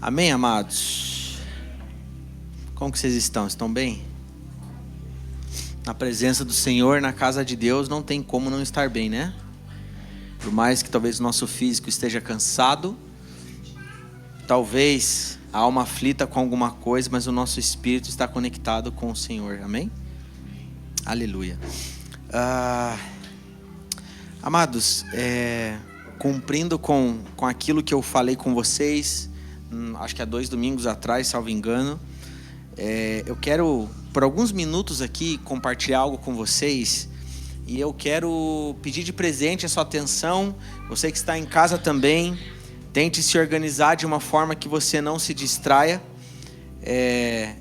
Amém, amados? Como que vocês estão? Estão bem? Na presença do Senhor, na casa de Deus, não tem como não estar bem, né? Por mais que talvez o nosso físico esteja cansado, talvez a alma aflita com alguma coisa, mas o nosso espírito está conectado com o Senhor, amém? Aleluia. Amados, cumprindo com aquilo que eu falei com vocês, acho que há 2 domingos atrás, salvo engano, eu quero, por alguns minutos aqui, compartilhar algo com vocês, e eu quero pedir de presente a sua atenção. Você que está em casa também, tente se organizar de uma forma que você não se distraia.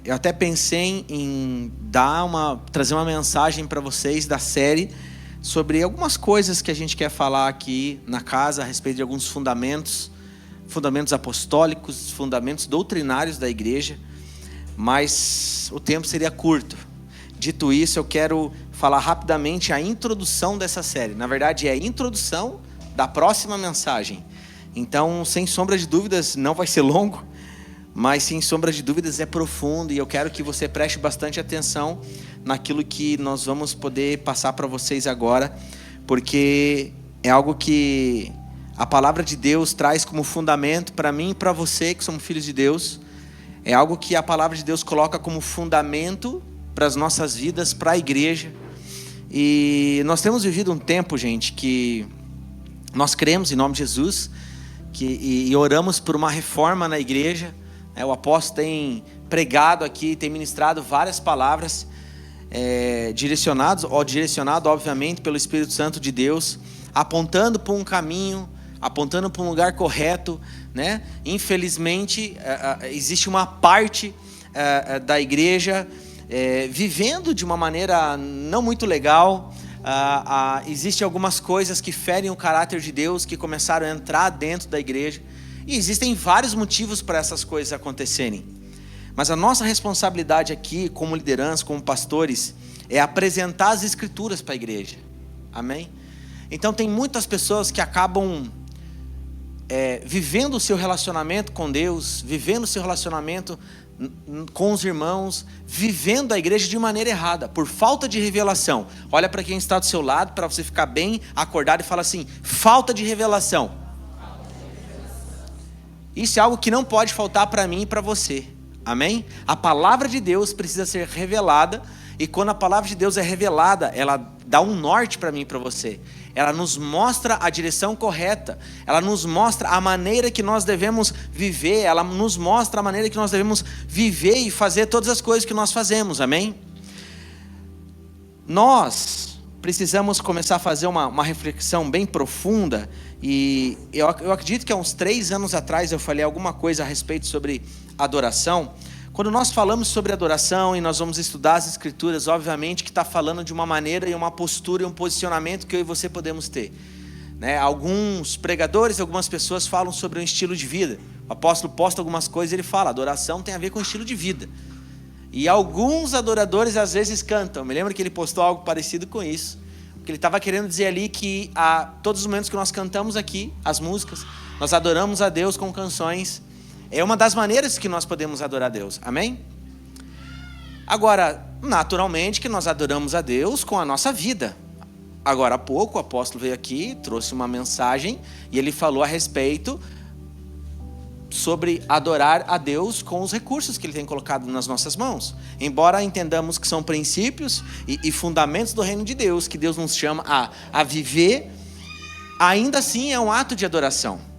Eu até pensei em trazer uma mensagem para vocês da série sobre algumas coisas que a gente quer falar aqui na casa a respeito de alguns fundamentos apostólicos, fundamentos doutrinários da igreja, mas o tempo seria curto. Dito isso, eu quero falar rapidamente a introdução dessa série. Na verdade, é a introdução da próxima mensagem. Então, sem sombra de dúvidas, não vai ser longo, mas sem sombra de dúvidas é profundo, e eu quero que você preste bastante atenção naquilo que nós vamos poder passar para vocês agora, porque é algo que a palavra de Deus traz como fundamento para mim e para você que somos filhos de Deus. É algo que a palavra de Deus coloca como fundamento para as nossas vidas, para a igreja. E nós temos vivido um tempo, gente, que nós cremos em nome de Jesus, e oramos por uma reforma na igreja. O apóstolo tem pregado aqui, tem ministrado várias palavras, direcionado obviamente pelo Espírito Santo de Deus, apontando para um caminho, apontando para um lugar correto, né? Infelizmente existe uma parte da igreja vivendo de uma maneira não muito legal. Existem algumas coisas que ferem o caráter de Deus, que começaram a entrar dentro da igreja, e existem vários motivos para essas coisas acontecerem. Mas a nossa responsabilidade aqui, como liderança, como pastores, é apresentar as escrituras para a igreja. Amém? Então tem muitas pessoas que acabam vivendo o seu relacionamento com Deus, vivendo o seu relacionamento com os irmãos, vivendo a igreja de maneira errada, por falta de revelação. Olha para quem está do seu lado, para você ficar bem acordado, e fala assim: falta de revelação. Isso é algo que não pode faltar para mim e para você. Amém? A palavra de Deus precisa ser revelada, e quando a palavra de Deus é revelada, ela dá um norte para mim e para você. Ela nos mostra a direção correta, ela nos mostra a maneira que nós devemos viver, ela nos mostra a maneira que nós devemos viver e fazer todas as coisas que nós fazemos, amém? Nós precisamos começar a fazer uma reflexão bem profunda, e eu acredito que há uns 3 anos atrás eu falei alguma coisa a respeito sobre adoração. Quando nós falamos sobre adoração e nós vamos estudar as escrituras, obviamente que está falando de uma maneira e uma postura e um posicionamento que eu e você podemos ter, né? Alguns pregadores, algumas pessoas falam sobre um estilo de vida. O apóstolo posta algumas coisas e ele fala: adoração tem a ver com estilo de vida. E alguns adoradores às vezes cantam. Eu me lembro que ele postou algo parecido com isso, porque ele estava querendo dizer ali que todos os momentos que nós cantamos aqui, as músicas, nós adoramos a Deus com canções. É uma das maneiras que nós podemos adorar a Deus, amém? Agora, naturalmente que nós adoramos a Deus com a nossa vida. Agora há pouco o apóstolo veio aqui, trouxe uma mensagem, e ele falou a respeito sobre adorar a Deus com os recursos que ele tem colocado nas nossas mãos. Embora entendamos que são princípios e fundamentos do reino de Deus, que Deus nos chama a viver, ainda assim é um ato de adoração.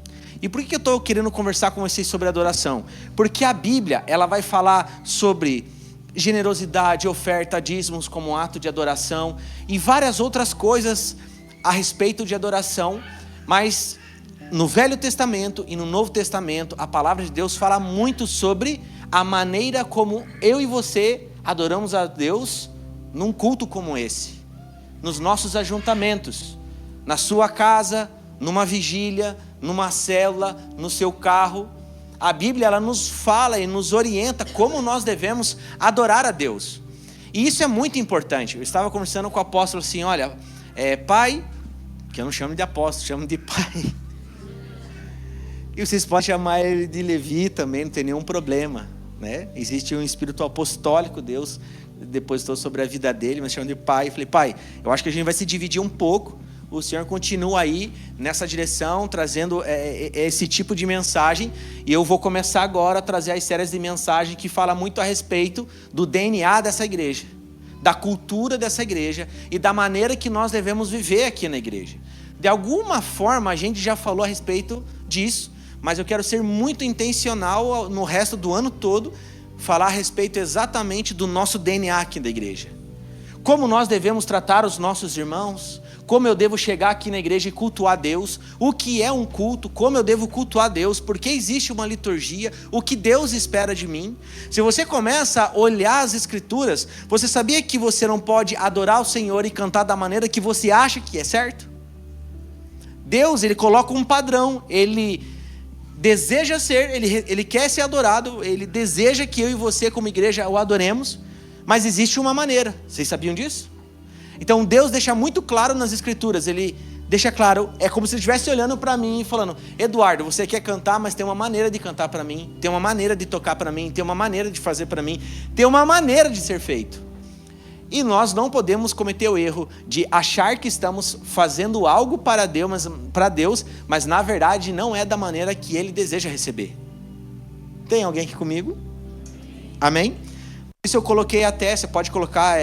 E por que eu estou querendo conversar com vocês sobre adoração? Porque a Bíblia, ela vai falar sobre generosidade, oferta, dízimos como ato de adoração, e várias outras coisas a respeito de adoração. Mas no Velho Testamento e no Novo Testamento, a palavra de Deus fala muito sobre a maneira como eu e você adoramos a Deus num culto como esse, nos nossos ajuntamentos, na sua casa, numa vigília, numa célula, no seu carro. A Bíblia, ela nos fala e nos orienta como nós devemos adorar a Deus. E isso é muito importante. Eu estava conversando com o apóstolo assim: olha, pai, que eu não chamo de apóstolo, chamo de pai. E vocês podem chamar ele de Levi também, não tem nenhum problema, né? Existe um espírito apostólico, Deus depositou sobre a vida dele, mas chama de pai. Eu falei, pai, eu acho que a gente vai se dividir um pouco. O Senhor continua aí nessa direção, trazendo esse tipo de mensagem. E eu vou começar agora a trazer as séries de mensagem que falam muito a respeito do DNA dessa igreja, da cultura dessa igreja e da maneira que nós devemos viver aqui na igreja. De alguma forma a gente já falou a respeito disso, mas eu quero ser muito intencional no resto do ano todo, falar a respeito exatamente do nosso DNA aqui da igreja. Como nós devemos tratar os nossos irmãos, como eu devo chegar aqui na igreja e cultuar Deus, o que é um culto, como eu devo cultuar Deus, porque existe uma liturgia, o que Deus espera de mim. Se você começa a olhar as escrituras, você sabia que você não pode adorar o Senhor e cantar da maneira que você acha que é certo? Deus, Ele coloca um padrão, Ele deseja ser, ele quer ser adorado, Ele deseja que eu e você como igreja o adoremos, mas existe uma maneira. Vocês sabiam disso? Então Deus deixa muito claro nas escrituras, Ele deixa claro, é como se Ele estivesse olhando para mim e falando, Eduardo, você quer cantar, mas tem uma maneira de cantar para mim, tem uma maneira de tocar para mim, tem uma maneira de fazer para mim, tem uma maneira de ser feito. E nós não podemos cometer o erro de achar que estamos fazendo algo para Deus, mas na verdade não é da maneira que Ele deseja receber. Tem alguém aqui comigo? Amém? Por isso eu coloquei até, você pode colocar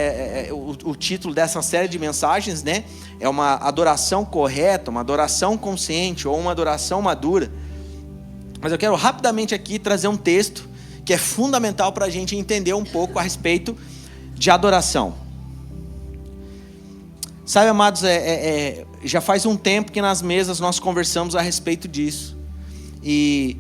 o título dessa série de mensagens, né? É uma adoração correta, uma adoração consciente ou uma adoração madura. Mas eu quero rapidamente aqui trazer um texto que é fundamental para a gente entender um pouco a respeito de adoração. Sabe, amados, já faz um tempo que nas mesas nós conversamos a respeito disso. E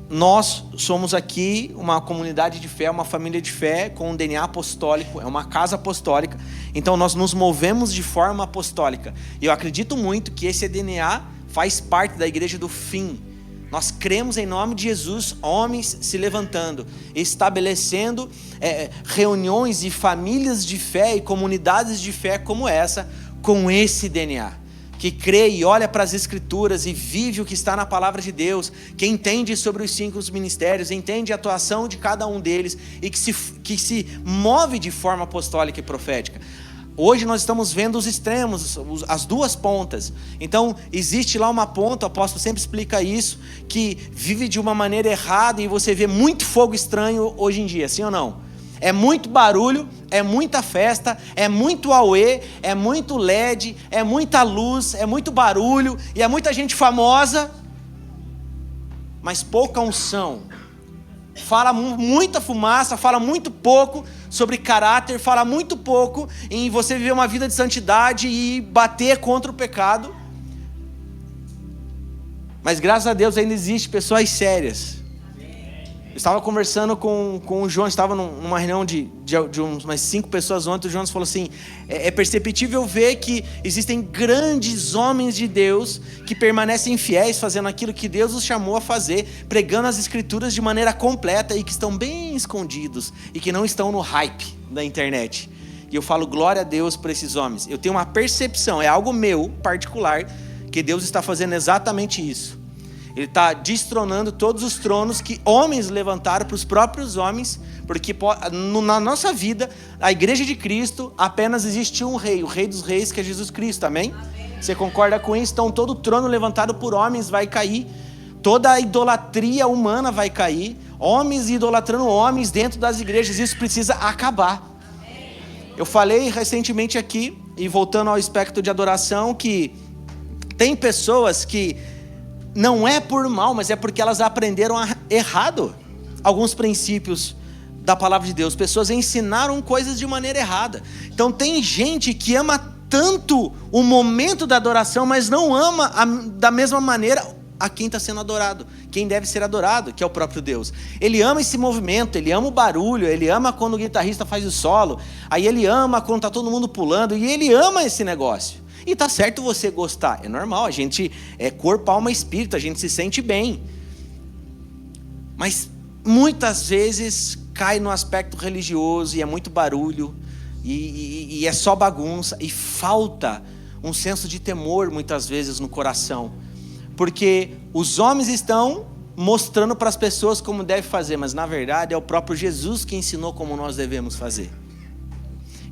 nós somos aqui uma comunidade de fé, uma família de fé com um DNA apostólico, é uma casa apostólica. Então nós nos movemos de forma apostólica. E eu acredito muito que esse DNA faz parte da igreja do fim. Nós cremos em nome de Jesus, homens se levantando, estabelecendo reuniões e famílias de fé e comunidades de fé como essa, com esse DNA. Que crê e olha para as escrituras e vive o que está na palavra de Deus, que entende sobre os 5 ministérios, entende a atuação de cada um deles e que se move de forma apostólica e profética. Hoje nós estamos vendo os extremos, as duas pontas. Então existe lá uma ponta, o apóstolo sempre explica isso, que vive de uma maneira errada e você vê muito fogo estranho hoje em dia, sim ou não? É muito barulho, é muita festa, é muito auê, é muito LED, é muita luz, é muito barulho e é muita gente famosa, mas pouca unção. Fala muita fumaça, fala muito pouco sobre caráter, fala muito pouco em você viver uma vida de santidade e bater contra o pecado. Mas graças a Deus ainda existem pessoas sérias. Eu estava conversando com o João, estava numa reunião de umas 5 pessoas ontem. O João falou assim, é perceptível ver que existem grandes homens de Deus que permanecem fiéis, fazendo aquilo que Deus os chamou a fazer, pregando as escrituras de maneira completa e que estão bem escondidos e que não estão no hype da internet. E eu falo glória a Deus por esses homens. Eu tenho uma percepção, é algo meu particular, que Deus está fazendo exatamente isso. Ele está destronando todos os tronos que homens levantaram para os próprios homens, porque na nossa vida, a igreja de Cristo, apenas existe um rei, o rei dos reis, que é Jesus Cristo, amém? Você concorda com isso? Então todo trono levantado por homens vai cair, toda a idolatria humana vai cair, homens idolatrando homens dentro das igrejas, isso precisa acabar. Eu falei recentemente aqui, e voltando ao aspecto de adoração, que tem pessoas que não é por mal, mas é porque elas aprenderam errado alguns princípios da palavra de Deus. Pessoas ensinaram coisas de maneira errada. Então tem gente que ama tanto o momento da adoração, mas não ama da mesma maneira a quem está sendo adorado, quem deve ser adorado, que é o próprio Deus. Ele ama esse movimento, ele ama o barulho, ele ama quando o guitarrista faz o solo, aí ele ama quando está todo mundo pulando, e ele ama esse negócio. E tá certo você gostar, é normal, a gente é corpo, alma e espírito, a gente se sente bem. Mas muitas vezes cai no aspecto religioso e é muito barulho, e é só bagunça, e falta um senso de temor muitas vezes no coração. Porque os homens estão mostrando para as pessoas como deve fazer, mas na verdade é o próprio Jesus que ensinou como nós devemos fazer.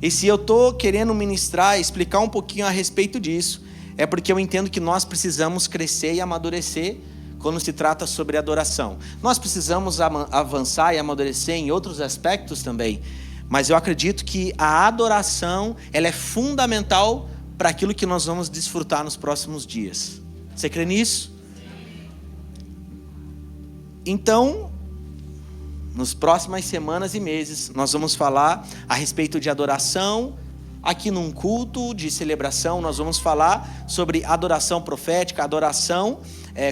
E se eu estou querendo ministrar, explicar um pouquinho a respeito disso, é porque eu entendo que nós precisamos crescer e amadurecer quando se trata sobre adoração. Nós precisamos avançar e amadurecer em outros aspectos também, mas eu acredito que a adoração, ela é fundamental para aquilo que nós vamos desfrutar nos próximos dias. Você crê nisso? Então, nas próximas semanas e meses, nós vamos falar a respeito de adoração. Aqui num culto de celebração, nós vamos falar sobre adoração profética, adoração,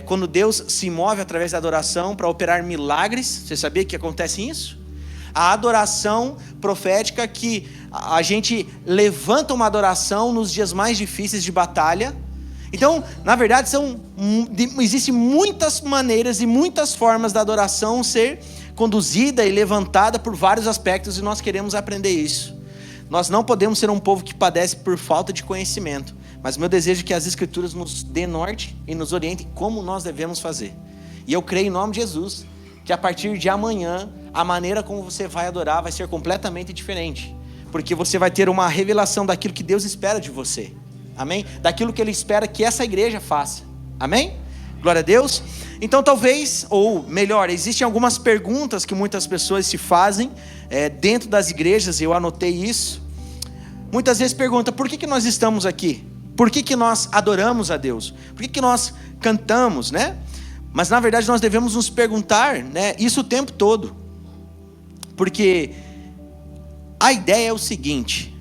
quando Deus se move através da adoração para operar milagres. Você sabia que acontece isso? A adoração profética, que a gente levanta uma adoração nos dias mais difíceis de batalha. Então, na verdade, existem muitas maneiras e muitas formas da adoração ser conduzida e levantada por vários aspectos, e nós queremos aprender isso. Nós não podemos ser um povo que padece por falta de conhecimento, mas meu desejo é que as Escrituras nos dê norte e nos orientem como nós devemos fazer. E eu creio em nome de Jesus, que a partir de amanhã, a maneira como você vai adorar vai ser completamente diferente, porque você vai ter uma revelação daquilo que Deus espera de você. Amém? Daquilo que Ele espera que essa igreja faça. Amém? Glória a Deus. Então talvez, ou melhor, existem algumas perguntas que muitas pessoas se fazem dentro das igrejas, eu anotei isso. Muitas vezes perguntam, por que nós estamos aqui? Por que nós adoramos a Deus? Por que nós cantamos, né? Mas na verdade nós devemos nos perguntar, né, isso o tempo todo. Porque a ideia é o seguinte: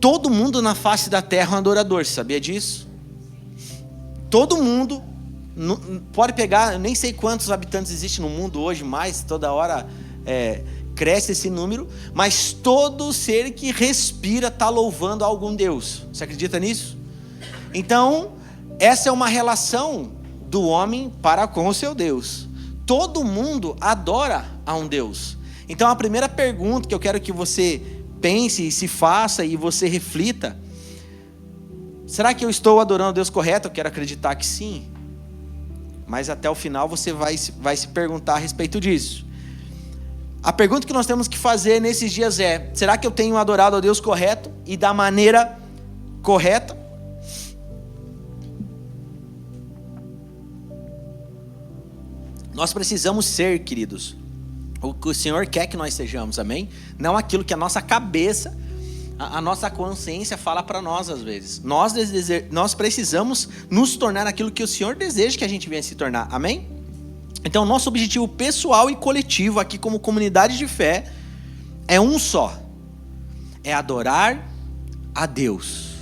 todo mundo na face da terra é um adorador, você sabia disso? Todo mundo, pode pegar, eu nem sei quantos habitantes existem no mundo hoje, mais, toda hora cresce esse número, mas todo ser que respira está louvando a algum Deus. Você acredita nisso? Então, essa é uma relação do homem para com o seu Deus. Todo mundo adora a um Deus. Então, a primeira pergunta que eu quero que você pense e se faça e você reflita: será que eu estou adorando a Deus correto? Eu quero acreditar que sim, mas até o final você vai se perguntar a respeito disso. A pergunta que nós temos que fazer nesses dias é: será que eu tenho adorado a Deus correto e da maneira correta? Nós precisamos ser, queridos, o que o Senhor quer que nós sejamos, amém? Não aquilo que a nossa cabeça, a nossa consciência fala para nós às vezes. Nós precisamos nos tornar aquilo que o Senhor deseja que a gente venha se tornar, amém? Então, nosso objetivo pessoal e coletivo aqui como comunidade de fé é um só: é adorar a Deus.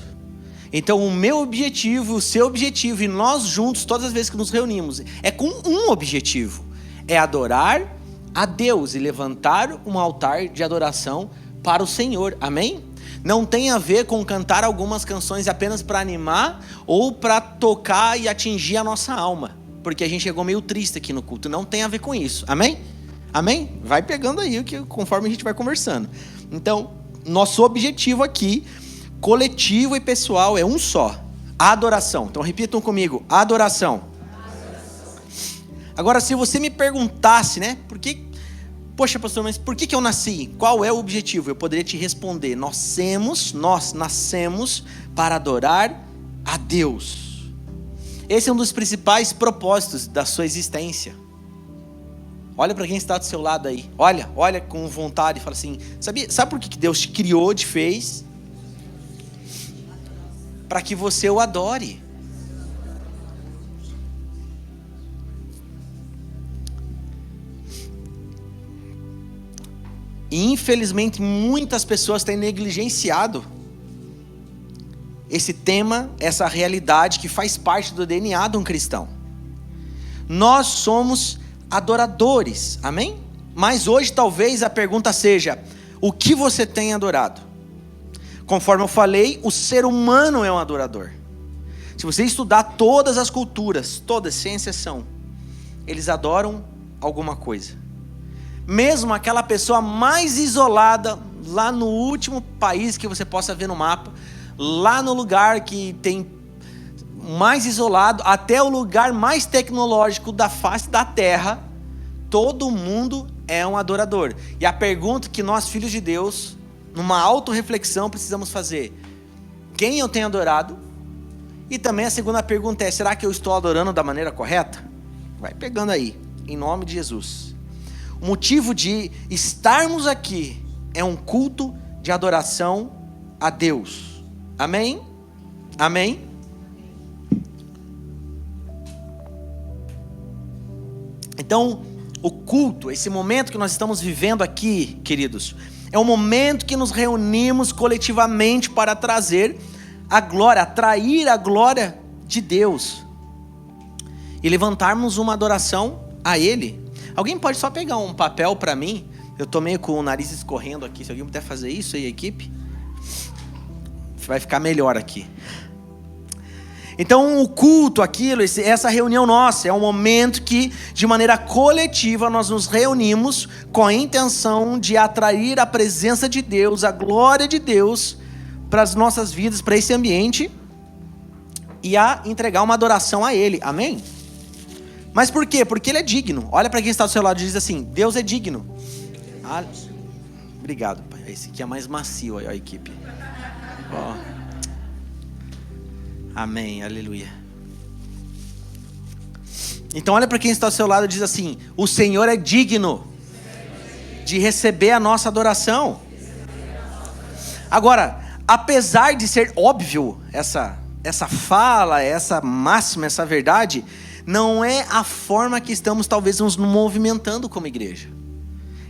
Então, o meu objetivo, o seu objetivo, e nós juntos, todas as vezes que nos reunimos, é com um objetivo: é adorar a Deus e levantar um altar de adoração para o Senhor, amém? Não tem a ver com cantar algumas canções apenas para animar ou para tocar e atingir a nossa alma, porque a gente chegou meio triste aqui no culto. Não tem a ver com isso, amém? Amém? Vai pegando aí, conforme a gente vai conversando. Então, nosso objetivo aqui, coletivo e pessoal, é um só: a adoração. Então repitam comigo: adoração. Agora, se você me perguntasse, né, poxa pastor, mas por que eu nasci? Qual é o objetivo? Eu poderia te responder: nós nascemos para adorar a Deus. Esse é um dos principais propósitos da sua existência. Olha para quem está do seu lado aí, olha com vontade e fala assim: sabe por que Deus te criou, te fez? Para que você o adore. E infelizmente muitas pessoas têm negligenciado esse tema, essa realidade que faz parte do DNA de um cristão. Nós somos adoradores, amém? Mas hoje talvez a pergunta seja: o que você tem adorado? Conforme eu falei, o ser humano é um adorador. Se você estudar todas as culturas, todas sem exceção, eles adoram alguma coisa. Mesmo aquela pessoa mais isolada, lá no último país que você possa ver no mapa, lá no lugar que tem mais isolado até o lugar mais tecnológico da face da terra, todo mundo é um adorador. E a pergunta que nós, filhos de Deus, numa autorreflexão, precisamos fazer: quem eu tenho adorado? E também a segunda pergunta é: será que eu estou adorando da maneira correta? Vai pegando aí, em nome de Jesus. O motivo de estarmos aqui é um culto de adoração a Deus. Amém? Amém? Então, o culto, esse momento que nós estamos vivendo aqui, queridos, é um momento que nos reunimos coletivamente para trazer a glória, atrair a glória de Deus e levantarmos uma adoração a Ele. Alguém pode só pegar um papel para mim? Eu estou meio com o nariz escorrendo aqui. Se alguém puder fazer isso aí, equipe, vai ficar melhor aqui. Então o culto, essa reunião nossa, é um momento que, de maneira coletiva, nós nos reunimos com a intenção de atrair a presença de Deus, a glória de Deus para as nossas vidas, para esse ambiente, e a entregar uma adoração a Ele. Amém? Mas por quê? Porque Ele é digno. Olha para quem está do seu lado e diz assim: Deus é digno. Obrigado, Pai. Esse aqui é mais macio, a equipe. Amém, aleluia. Então olha para quem está ao seu lado e diz assim: o Senhor é digno de receber a nossa adoração. Agora, apesar de ser óbvio essa fala, essa máxima, essa verdade, não é a forma que estamos talvez nos movimentando como igreja.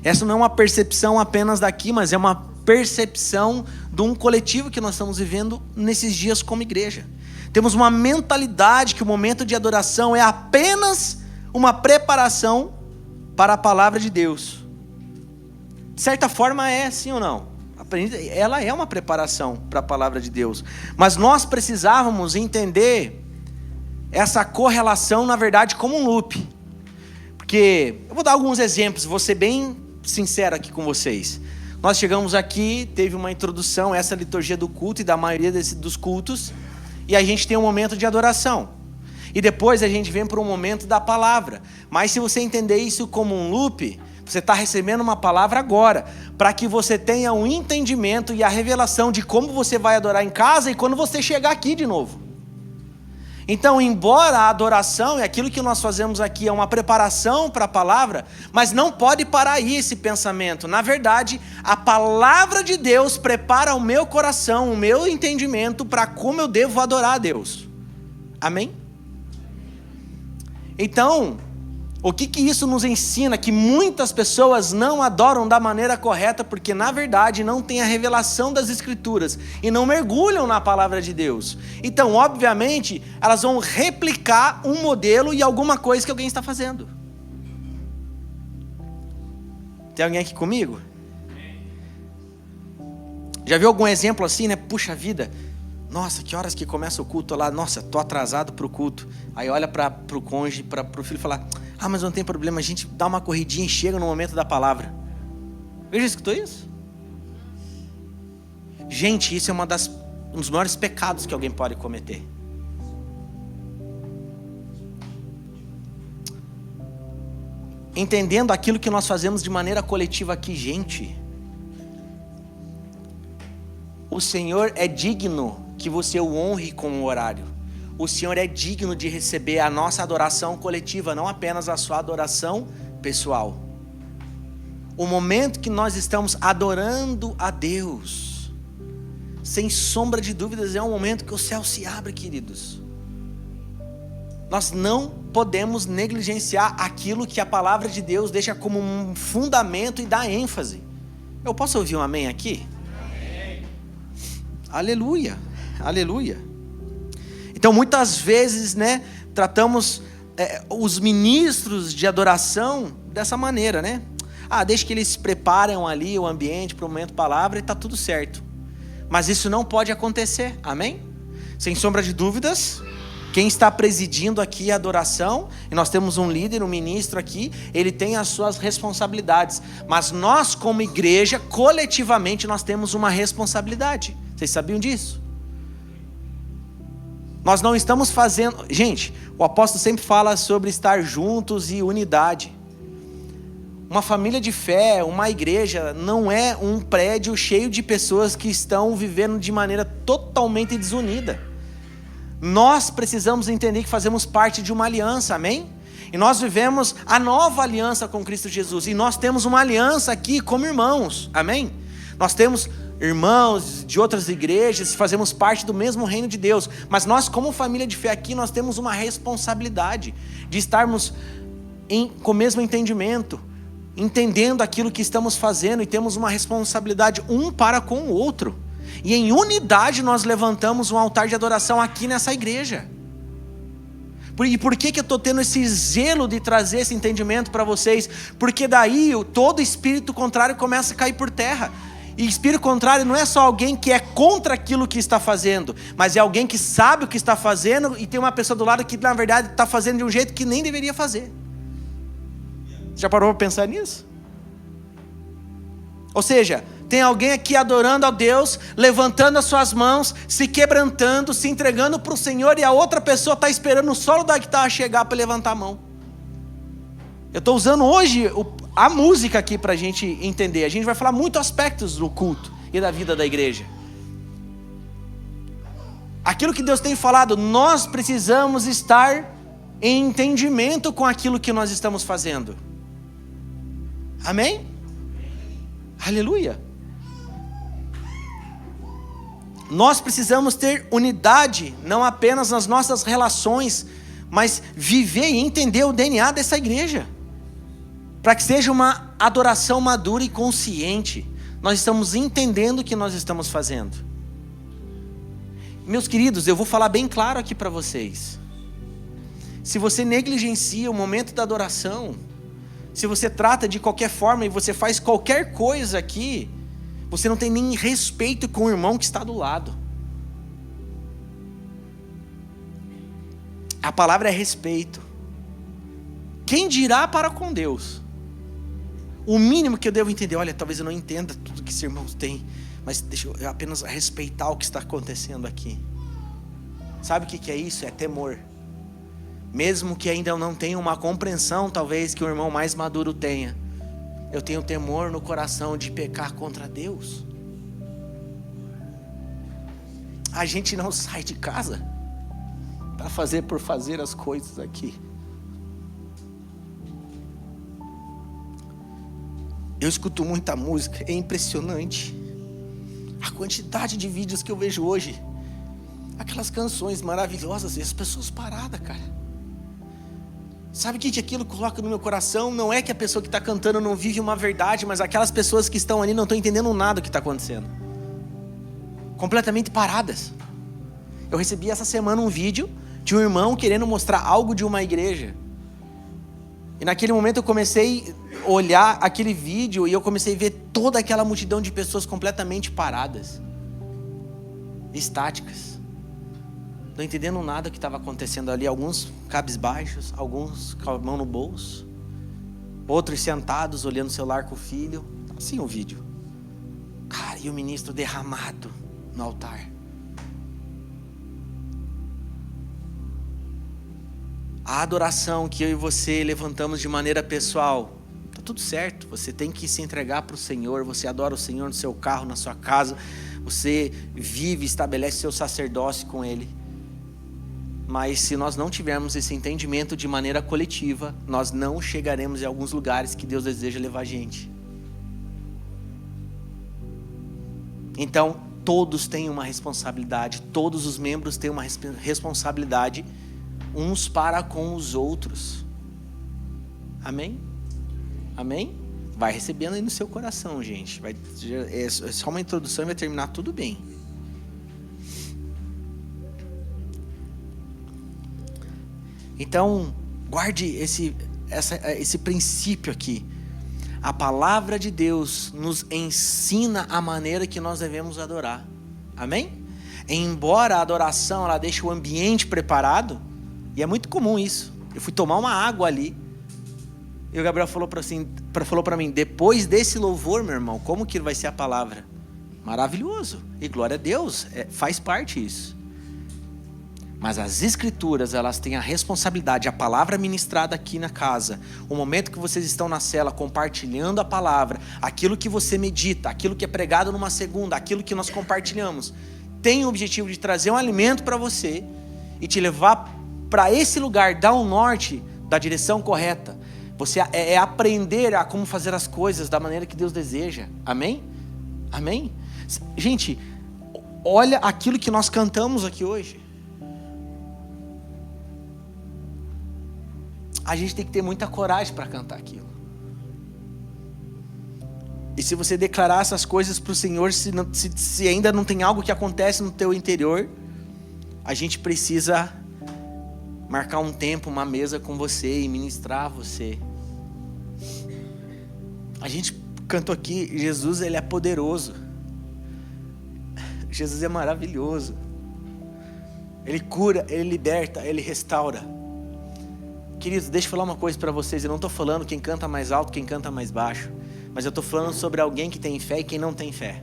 Essa não é uma percepção apenas daqui, mas é uma percepção de um coletivo que nós estamos vivendo nesses dias como igreja. Temos uma mentalidade que o momento de adoração é apenas uma preparação para a palavra de Deus. De certa forma é, sim ou não? Ela é uma preparação para a palavra de Deus. Mas nós precisávamos entender essa correlação, na verdade, como um loop. Porque, eu vou dar alguns exemplos, vou ser bem sincero aqui com vocês. Nós chegamos aqui, teve uma introdução, essa liturgia do culto e da maioria dos cultos, e a gente tem um momento de adoração. E depois a gente vem para um momento da palavra. Mas se você entender isso como um loop, você está recebendo uma palavra agora, para que você tenha um entendimento e a revelação de como você vai adorar em casa e quando você chegar aqui de novo. Então, embora a adoração e aquilo que nós fazemos aqui é uma preparação para a palavra, mas não pode parar aí esse pensamento. Na verdade, a palavra de Deus prepara o meu coração, o meu entendimento para como eu devo adorar a Deus. Amém? Então, o que isso nos ensina? Que muitas pessoas não adoram da maneira correta porque, na verdade, não tem a revelação das Escrituras e não mergulham na palavra de Deus. Então, obviamente, elas vão replicar um modelo e alguma coisa que alguém está fazendo. Tem alguém aqui comigo? Já viu algum exemplo assim, né? Puxa vida, nossa, que horas que começa o culto lá? Nossa, tô atrasado para o culto. Aí olha para o cônjuge, para o filho e fala: ah, mas não tem problema, a gente dá uma corridinha e chega no momento da palavra. Eu já escutou isso? Gente, isso é um dos maiores pecados que alguém pode cometer. Entendendo aquilo que nós fazemos de maneira coletiva aqui, gente. O Senhor é digno que você o honre com o horário. O Senhor é digno de receber a nossa adoração coletiva, não apenas a sua adoração pessoal. O momento que nós estamos adorando a Deus, sem sombra de dúvidas, é um momento que o céu se abre, queridos. Nós não podemos negligenciar aquilo que a palavra de Deus deixa como um fundamento e dá ênfase. Eu posso ouvir um amém aqui? Amém. Aleluia, aleluia. Então muitas vezes, né, tratamos os ministros de adoração dessa maneira, né? Deixa que eles se preparem ali o ambiente para o momento palavra e está tudo certo. Mas isso não pode acontecer, amém? Sem sombra de dúvidas, quem está presidindo aqui a adoração, e nós temos um líder, um ministro aqui, ele tem as suas responsabilidades. Mas nós como igreja, coletivamente, nós temos uma responsabilidade. Vocês sabiam disso? Nós não estamos fazendo... Gente, o apóstolo sempre fala sobre estar juntos e unidade. Uma família de fé, uma igreja, não é um prédio cheio de pessoas que estão vivendo de maneira totalmente desunida. Nós precisamos entender que fazemos parte de uma aliança, amém? E nós vivemos a nova aliança com Cristo Jesus. E nós temos uma aliança aqui como irmãos, amém? Nós temos irmãos de outras igrejas, fazemos parte do mesmo reino de Deus. Mas nós, como família de fé aqui, nós temos uma responsabilidade de estarmos com o mesmo entendimento, entendendo aquilo que estamos fazendo, e temos uma responsabilidade um para com o outro. E em unidade nós levantamos um altar de adoração aqui nessa igreja. E por que eu estou tendo esse zelo de trazer esse entendimento para vocês? Porque daí todo espírito contrário começa a cair por terra. E espírito contrário não é só alguém que é contra aquilo que está fazendo, mas é alguém que sabe o que está fazendo e tem uma pessoa do lado que na verdade está fazendo de um jeito que nem deveria fazer. Já parou para pensar nisso? Ou seja, tem alguém aqui adorando a Deus, levantando as suas mãos, se quebrantando, se entregando para o Senhor, e a outra pessoa está esperando o solo da guitarra chegar para levantar a mão. Eu estou usando hoje a música aqui para a gente entender. A gente vai falar muitos aspectos do culto e da vida da igreja. Aquilo que Deus tem falado, nós precisamos estar em entendimento com aquilo que nós estamos fazendo. Amém? Aleluia. Nós precisamos ter unidade, não apenas nas nossas relações, mas viver e entender o DNA dessa igreja, para que seja uma adoração madura e consciente. Nós estamos entendendo o que nós estamos fazendo. Meus queridos, eu vou falar bem claro aqui para vocês. Se você negligencia o momento da adoração, se você trata de qualquer forma e você faz qualquer coisa aqui, você não tem nem respeito com o irmão que está do lado. A palavra é respeito. Quem dirá para com Deus? O mínimo que eu devo entender, olha, talvez eu não entenda tudo que esses irmãos têm, mas deixa eu apenas respeitar o que está acontecendo aqui. Sabe o que é isso? É temor. Mesmo que ainda eu não tenha uma compreensão, talvez, que o irmão mais maduro tenha, eu tenho temor no coração de pecar contra Deus. A gente não sai de casa para fazer por fazer as coisas aqui. Eu escuto muita música, é impressionante a quantidade de vídeos que eu vejo hoje. Aquelas canções maravilhosas e as pessoas paradas, cara. Sabe o que aquilo coloca no meu coração? Não é que a pessoa que está cantando não vive uma verdade, mas aquelas pessoas que estão ali não estão entendendo nada do que está acontecendo. Completamente paradas. Eu recebi essa semana um vídeo de um irmão querendo mostrar algo de uma igreja. E naquele momento eu comecei a olhar aquele vídeo e eu comecei a ver toda aquela multidão de pessoas completamente paradas, estáticas. Não entendendo nada que estava acontecendo ali. Alguns cabisbaixos, alguns com a mão no bolso, outros sentados olhando o celular com o filho. Assim o vídeo. Cara, e o ministro derramado no altar. A adoração que eu e você levantamos de maneira pessoal, tá tudo certo. Você tem que se entregar para o Senhor. Você adora o Senhor no seu carro, na sua casa. Você vive, estabelece seu sacerdócio com Ele. Mas se nós não tivermos esse entendimento de maneira coletiva, nós não chegaremos em alguns lugares que Deus deseja levar a gente. Então, todos têm uma responsabilidade, todos os membros têm uma responsabilidade uns para com os outros. Amém? Amém? Vai recebendo aí no seu coração, gente. É só uma introdução e vai terminar tudo bem. Então, guarde esse princípio aqui. A palavra de Deus nos ensina a maneira que nós devemos adorar. Amém? Embora a adoração ela deixe o ambiente preparado, e é muito comum isso. Eu fui tomar uma água ali, e o Gabriel falou para mim, depois desse louvor, meu irmão, como que vai ser a palavra? Maravilhoso. E glória a Deus, faz parte isso. Mas as escrituras, elas têm a responsabilidade, a palavra ministrada aqui na casa, o momento que vocês estão na cela compartilhando a palavra, aquilo que você medita, aquilo que é pregado numa segunda, aquilo que nós compartilhamos, tem o objetivo de trazer um alimento para você e te levar para esse lugar, dar um norte da direção correta. Você é aprender a como fazer as coisas da maneira que Deus deseja. Amém? Amém? Gente, olha aquilo que nós cantamos aqui hoje. A gente tem que ter muita coragem para cantar aquilo. E se você declarar essas coisas para o Senhor, se ainda não tem algo que acontece no teu interior, a gente precisa marcar um tempo, uma mesa com você e ministrar você. A gente cantou aqui, Jesus, ele é poderoso. Jesus é maravilhoso. Ele cura, ele liberta, ele restaura. Queridos, deixa eu falar uma coisa para vocês. Eu não estou falando quem canta mais alto, quem canta mais baixo. Mas eu estou falando sobre alguém que tem fé e quem não tem fé.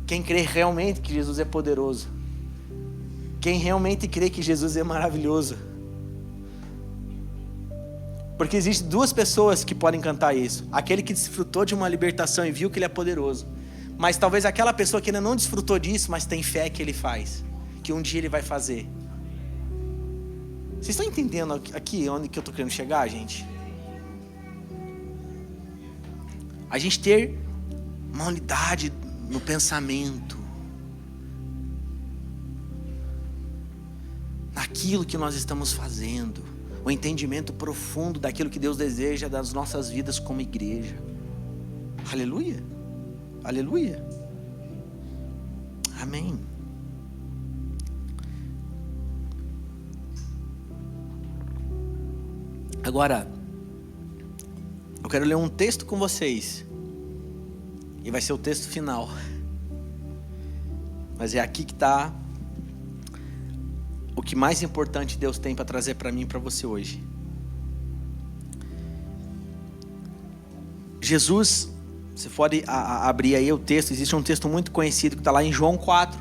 Quem crê realmente que Jesus é poderoso. Quem realmente crê que Jesus é maravilhoso. Porque existem duas pessoas que podem cantar isso. Aquele que desfrutou de uma libertação e viu que ele é poderoso. Mas talvez aquela pessoa que ainda não desfrutou disso, mas tem fé que ele faz. Que um dia ele vai fazer. Vocês estão entendendo aqui onde que eu estou querendo chegar, gente? A gente ter uma unidade no pensamento, naquilo que nós estamos fazendo, o entendimento profundo daquilo que Deus deseja das nossas vidas como igreja. Aleluia, aleluia, amém. Agora, eu quero ler um texto com vocês. E vai ser o texto final. Mas é aqui que está o que mais importante Deus tem para trazer para mim e para você hoje. Jesus, você pode abrir aí o texto. Existe um texto muito conhecido que está lá em João 4.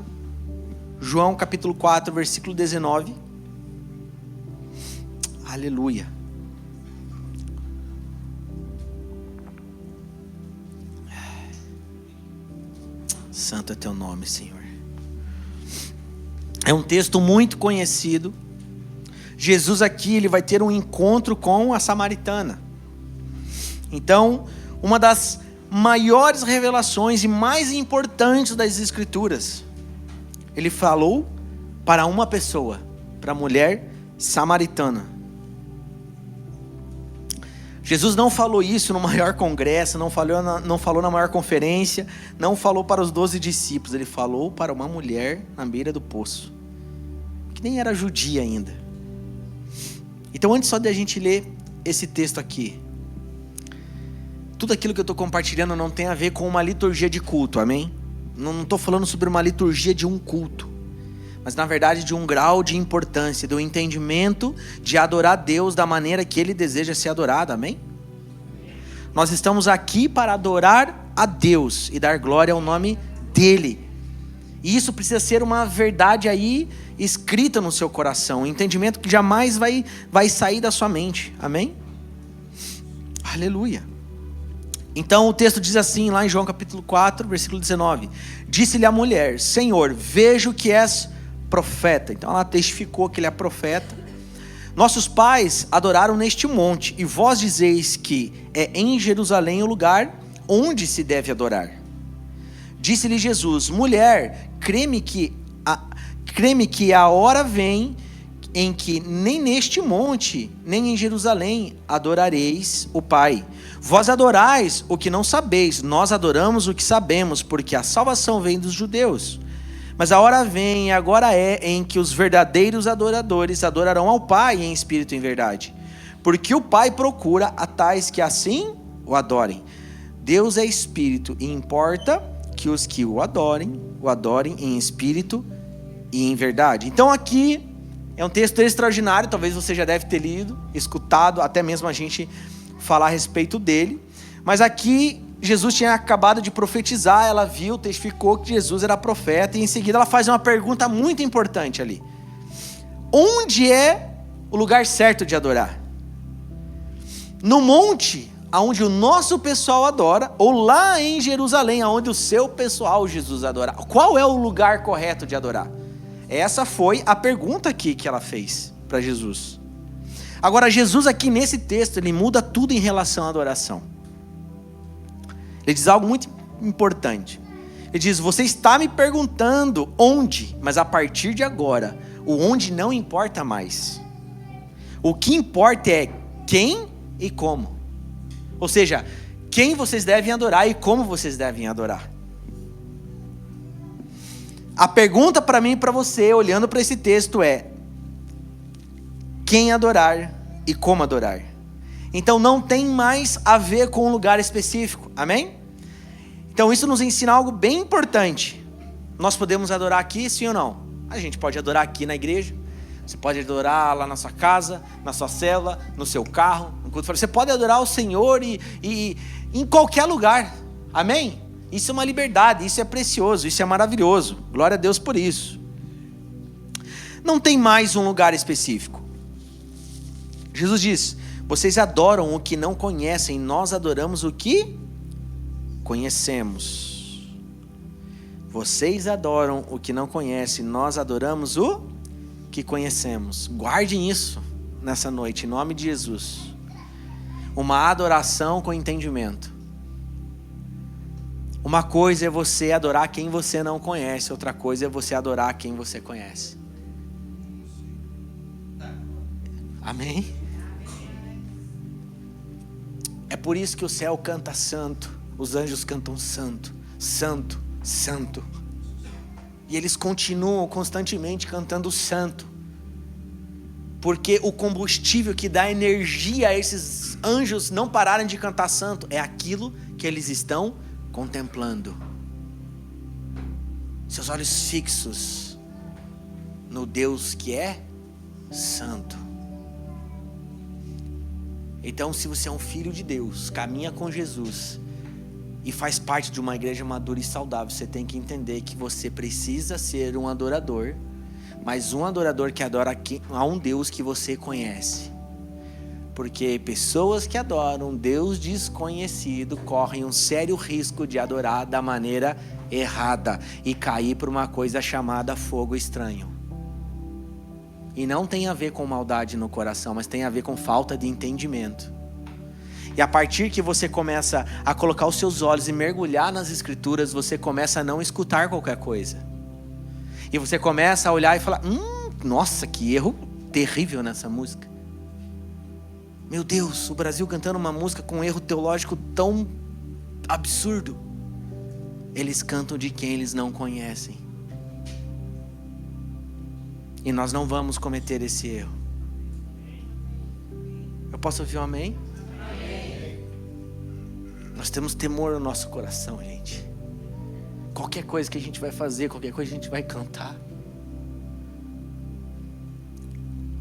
João capítulo 4, versículo 19. Aleluia. Santo é teu nome, Senhor. É um texto muito conhecido. Jesus aqui, ele vai ter um encontro com a samaritana. Então, uma das maiores revelações e mais importantes das Escrituras. Ele falou para uma pessoa, para a mulher samaritana. Jesus não falou isso no maior congresso, não falou na maior conferência, não falou para os 12 discípulos, ele falou para uma mulher na beira do poço, que nem era judia ainda. Então, antes só de a gente ler esse texto aqui, tudo aquilo que eu estou compartilhando não tem a ver com uma liturgia de culto, amém? Não estou falando sobre uma liturgia de um culto, mas na verdade de um grau de importância, do entendimento de adorar Deus da maneira que Ele deseja ser adorado, amém? Nós estamos aqui para adorar a Deus e dar glória ao nome dEle. E isso precisa ser uma verdade aí escrita no seu coração, um entendimento que jamais vai sair da sua mente, amém? Aleluia. Então o texto diz assim, lá em João capítulo 4, versículo 19. Disse-lhe a mulher: Senhor, vejo que és profeta. Então ela testificou que ele é profeta. Nossos pais adoraram neste monte, e vós dizeis que é em Jerusalém o lugar onde se deve adorar. Disse-lhe Jesus: mulher, creme que a hora vem em que nem neste monte, nem em Jerusalém adorareis o Pai. Vós adorais o que não sabeis, nós adoramos o que sabemos, porque a salvação vem dos judeus. Mas a hora vem, e agora é, em que os verdadeiros adoradores adorarão ao Pai em espírito e em verdade. Porque o Pai procura a tais que assim o adorem. Deus é espírito, e importa que os que o adorem em espírito e em verdade. Então aqui é um texto extraordinário, talvez você já deve ter lido, escutado, até mesmo a gente falar a respeito dele. Mas aqui Jesus tinha acabado de profetizar, ela viu, testificou que Jesus era profeta, e em seguida ela faz uma pergunta muito importante ali. Onde é o lugar certo de adorar? No monte, onde o nosso pessoal adora, ou lá em Jerusalém, onde o seu pessoal, Jesus, adora? Qual é o lugar correto de adorar? Essa foi a pergunta aqui que ela fez para Jesus. Agora, Jesus aqui nesse texto, ele muda tudo em relação à adoração. Ele diz algo muito importante. Ele diz: você está me perguntando onde, mas a partir de agora, o onde não importa mais. O que importa é quem e como. Ou seja, quem vocês devem adorar e como vocês devem adorar. A pergunta para mim e para você, olhando para esse texto, é: quem adorar e como adorar? Então não tem mais a ver com um lugar específico, amém? Então isso nos ensina algo bem importante. Nós podemos adorar aqui, sim ou não? A gente pode adorar aqui na igreja, você pode adorar lá na sua casa, na sua cela, no seu carro. Você pode adorar o Senhor e em qualquer lugar, amém? Isso é uma liberdade, isso é precioso, isso é maravilhoso, glória a Deus por isso. Não tem mais um lugar específico. Jesus diz: vocês adoram o que não conhecem, nós adoramos o que conhecemos. Vocês adoram o que não conhecem, nós adoramos o que conhecemos. Guardem isso nessa noite, em nome de Jesus. Uma adoração com entendimento. Uma coisa é você adorar quem você não conhece, outra coisa é você adorar quem você conhece. Amém? É por isso que o céu canta santo, os anjos cantam santo, santo, santo. E eles continuam constantemente cantando santo. Porque o combustível que dá energia a esses anjos não pararem de cantar santo é aquilo que eles estão contemplando. Seus olhos fixos no Deus que é santo. Então, se você é um filho de Deus, caminha com Jesus e faz parte de uma igreja madura e saudável, você tem que entender que você precisa ser um adorador, mas um adorador que adora a um Deus que você conhece. Porque pessoas que adoram Deus desconhecido correm um sério risco de adorar da maneira errada e cair por uma coisa chamada fogo estranho. E não tem a ver com maldade no coração, mas tem a ver com falta de entendimento. E a partir que você começa a colocar os seus olhos e mergulhar nas escrituras, você começa a não escutar qualquer coisa. E você começa a olhar e falar: nossa, que erro terrível nessa música. Meu Deus, o Brasil cantando uma música com um erro teológico tão absurdo. Eles cantam de quem eles não conhecem. E nós não vamos cometer esse erro. Eu posso ouvir um amém? Amém. Nós temos temor no nosso coração, gente. Qualquer coisa que a gente vai fazer, qualquer coisa que a gente vai cantar,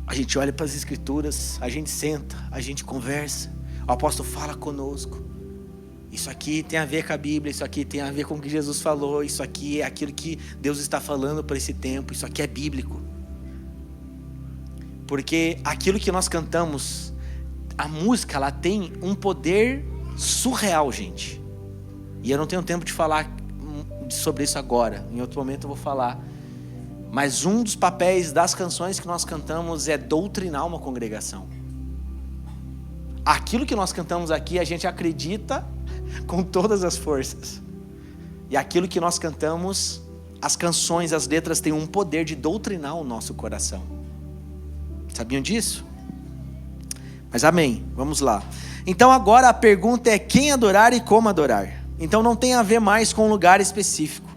a gente olha para as escrituras, a gente senta, a gente conversa, o apóstolo fala conosco. Isso aqui tem a ver com a Bíblia, isso aqui tem a ver com o que Jesus falou, isso aqui é aquilo que Deus está falando para esse tempo, isso aqui é bíblico. Porque aquilo que nós cantamos, a música, ela tem um poder surreal, gente. E eu não tenho tempo de falar sobre isso agora, em outro momento eu vou falar. Mas um dos papéis das canções que nós cantamos é doutrinar uma congregação. Aquilo que nós cantamos aqui, a gente acredita com todas as forças. E aquilo que nós cantamos, as canções, as letras têm um poder de doutrinar o nosso coração. Sabiam disso? Mas amém, vamos lá. Então agora a pergunta é: quem adorar e como adorar? Então não tem a ver mais com um lugar específico.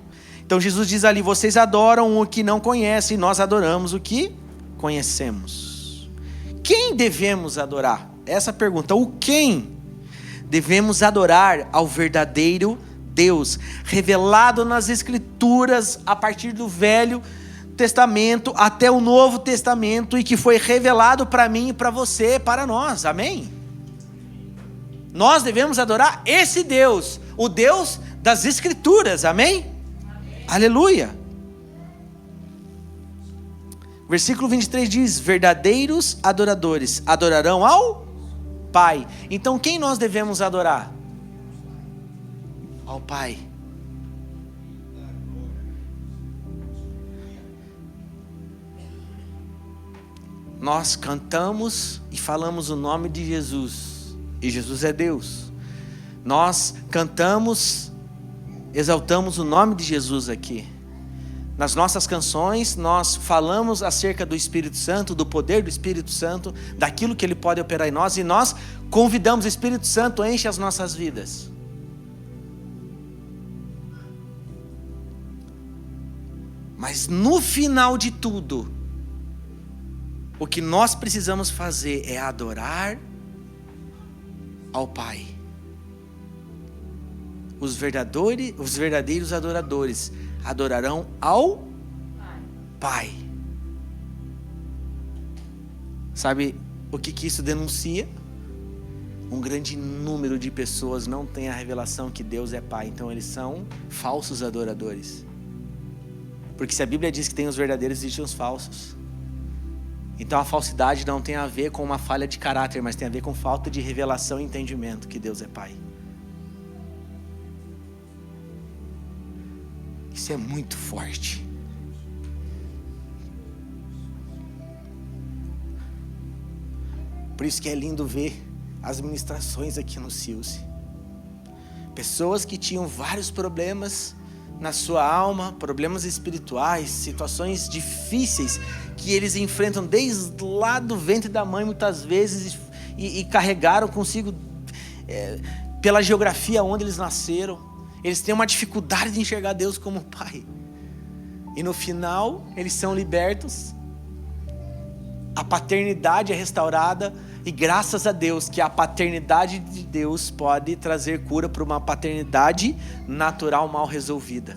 Então Jesus diz ali: vocês adoram o que não conhecem, nós adoramos o que conhecemos. Quem devemos adorar? Essa pergunta, o quem? Devemos adorar ao verdadeiro Deus, revelado nas Escrituras a partir do Velho Testamento até o Novo Testamento, e que foi revelado para mim e para você, para nós, amém? Nós devemos adorar esse Deus, o Deus das Escrituras, amém? Aleluia. Versículo 23 diz: verdadeiros adoradores adorarão ao Pai. Então quem nós devemos adorar? Ao Pai. Nós cantamos e falamos o nome de Jesus, e Jesus é Deus. Nós cantamos, exaltamos o nome de Jesus aqui. Nas nossas canções, nós falamos acerca do Espírito Santo, do poder do Espírito Santo, daquilo que Ele pode operar em nós, e nós convidamos o Espírito Santo, enche as nossas vidas. Mas no final de tudo, o que nós precisamos fazer é adorar ao Pai. Os verdadeiros adoradores adorarão ao Pai. Sabe o que isso denuncia? Um grande número de pessoas não tem a revelação que Deus é Pai, então eles são falsos adoradores. Porque se a Bíblia diz que tem os verdadeiros, existem os falsos. Então a falsidade não tem a ver com uma falha de caráter, mas tem a ver com falta de revelação e entendimento que Deus é Pai. Isso é muito forte. Por isso que é lindo ver as ministrações aqui no Silce. Pessoas que tinham vários problemas na sua alma, problemas espirituais, situações difíceis que eles enfrentam desde lá do ventre da mãe muitas vezes e carregaram consigo pela geografia onde eles nasceram. Eles têm uma dificuldade de enxergar Deus como Pai. E no final, eles são libertos. A paternidade é restaurada. E graças a Deus que a paternidade de Deus pode trazer cura para uma paternidade natural mal resolvida.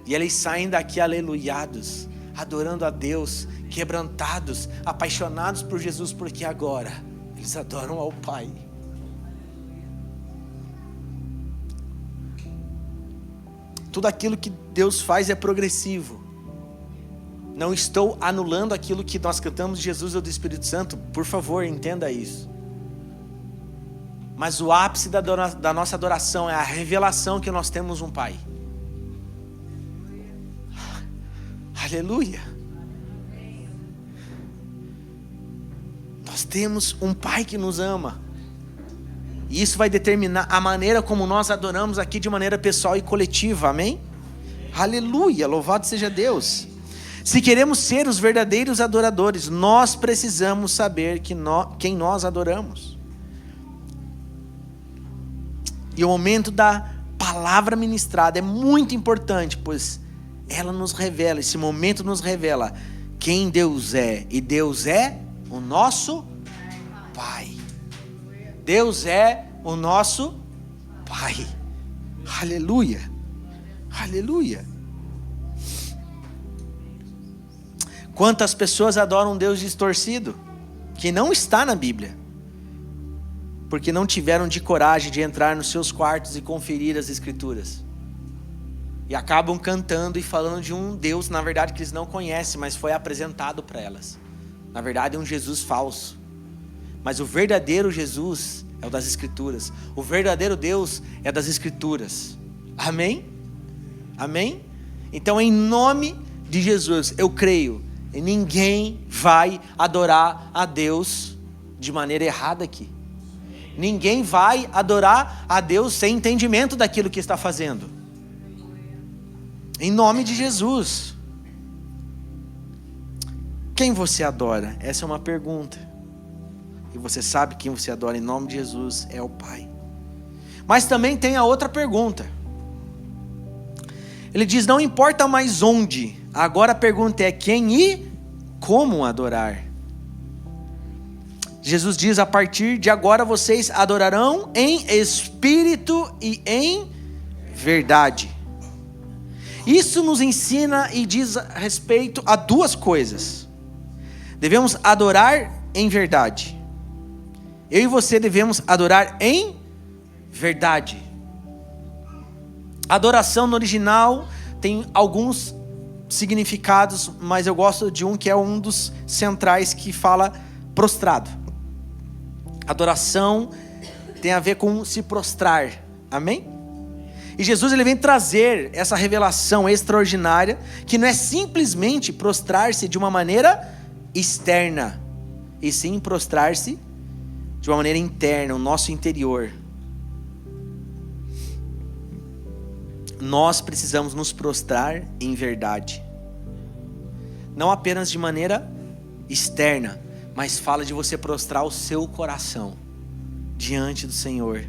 E eles saem daqui aleluiados, adorando a Deus, quebrantados, apaixonados por Jesus, porque agora eles adoram ao Pai. Tudo aquilo que Deus faz é progressivo. Não estou anulando aquilo que nós cantamos de Jesus ou do Espírito Santo. Por favor, entenda isso. Mas o ápice da nossa adoração é a revelação que nós temos um Pai. Aleluia. Nós temos um Pai que nos ama. E isso vai determinar a maneira como nós adoramos aqui de maneira pessoal e coletiva, amém? Aleluia, louvado seja Deus. Se queremos ser os verdadeiros adoradores, nós precisamos saber quem nós adoramos. E o momento da palavra ministrada é muito importante, pois ela nos revela, esse momento nos revela quem Deus é. E Deus é o nosso Pai. Deus é o nosso Pai. Aleluia. Aleluia. Quantas pessoas adoram um Deus distorcido, que não está na Bíblia, porque não tiveram de coragem de entrar nos seus quartos e conferir as Escrituras. E acabam cantando e falando de um Deus, na verdade, que eles não conhecem, mas foi apresentado para elas. Na verdade, é um Jesus falso. Mas o verdadeiro Jesus é o das Escrituras. O verdadeiro Deus é das Escrituras. Amém? Amém? Então, em nome de Jesus, eu creio, e ninguém vai adorar a Deus de maneira errada aqui. Ninguém vai adorar a Deus sem entendimento daquilo que está fazendo. Em nome de Jesus. Quem você adora? Essa é uma pergunta. E você sabe quem você adora em nome de Jesus é o Pai. Mas também tem a outra pergunta. Ele diz, não importa mais onde. Agora a pergunta é quem e como adorar. Jesus diz, a partir de agora vocês adorarão em espírito e em verdade. Isso nos ensina e diz respeito a duas coisas. Devemos adorar em verdade. Eu e você devemos adorar em verdade. Adoração no original tem alguns significados, mas eu gosto de um que é um dos centrais, que fala prostrado. Adoração tem a ver com se prostrar, amém? E Jesus, ele vem trazer essa revelação extraordinária, que não é simplesmente prostrar-se de uma maneira externa, e sim prostrar-se de uma maneira interna, o nosso interior. Nós precisamos nos prostrar em verdade, não apenas de maneira externa, mas fala de você prostrar o seu coração diante do Senhor.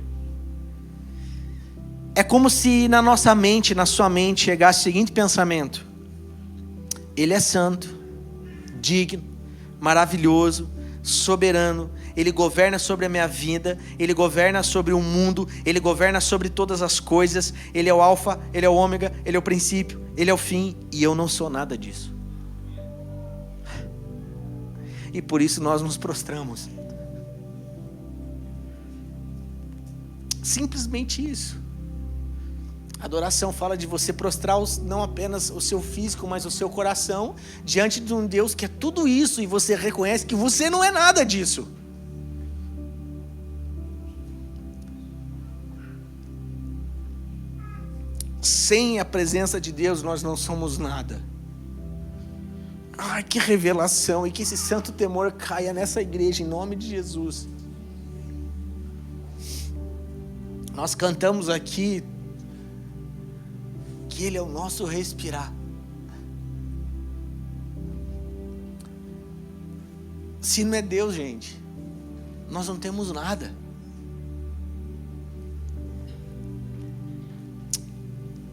É como se na nossa mente, na sua mente, chegasse o seguinte pensamento: Ele é santo, digno, maravilhoso, soberano, Ele governa sobre a minha vida, Ele governa sobre o mundo, Ele governa sobre todas as coisas, Ele é o alfa, Ele é o ômega, Ele é o princípio, Ele é o fim, e eu não sou nada disso. E por isso nós nos prostramos. Simplesmente isso. Adoração fala de você prostrar não apenas o seu físico, mas o seu coração diante de um Deus que é tudo isso, e você reconhece que você não é nada disso. Sem a presença de Deus nós não somos nada. Ai, que revelação, e que esse santo temor caia nessa igreja em nome de Jesus. Nós cantamos aqui que Ele é o nosso respirar. Se não é Deus, gente, nós não temos nada.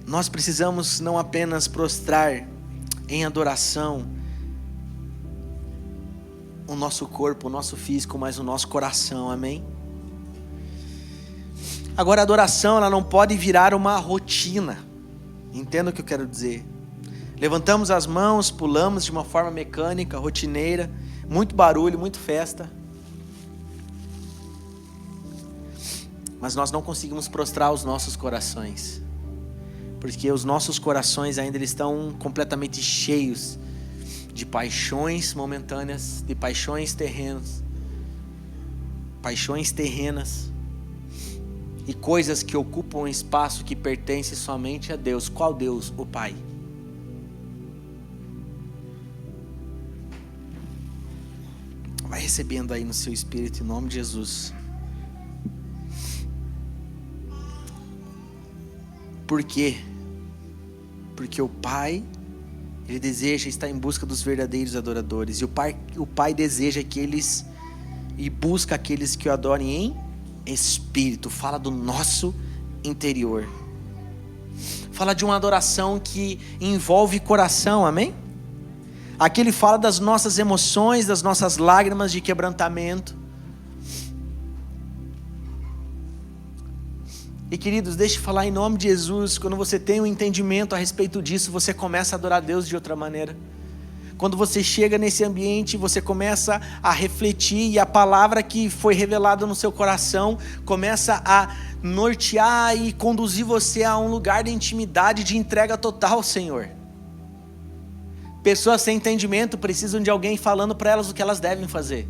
Nós precisamos não apenas prostrar em adoração o nosso corpo, o nosso físico, mas o nosso coração, amém? Agora, a adoração, ela não pode virar uma rotina. Entenda o que eu quero dizer. Levantamos as mãos, pulamos de uma forma mecânica, rotineira, muito barulho, muito festa. Mas nós não conseguimos prostrar os nossos corações, porque os nossos corações ainda estão completamente cheios de paixões momentâneas, de paixões terrenas, e coisas que ocupam um espaço que pertence somente a Deus. Qual Deus? O Pai. Vai recebendo aí no seu espírito, em nome de Jesus. Por quê? Porque o Pai, Ele deseja estar em busca dos verdadeiros adoradores. E o Pai deseja que eles, e busca aqueles que o adorem em espírito. Fala do nosso interior. Fala de uma adoração que envolve coração, amém? Aqui ele fala das nossas emoções, das nossas lágrimas de quebrantamento. E queridos, deixe eu falar em nome de Jesus, quando você tem um entendimento a respeito disso, você começa a adorar Deus de outra maneira. Quando você chega nesse ambiente, você começa a refletir, e a palavra que foi revelada no seu coração começa a nortear e conduzir você a um lugar de intimidade, de entrega total ao Senhor. Pessoas sem entendimento precisam de alguém falando para elas o que elas devem fazer.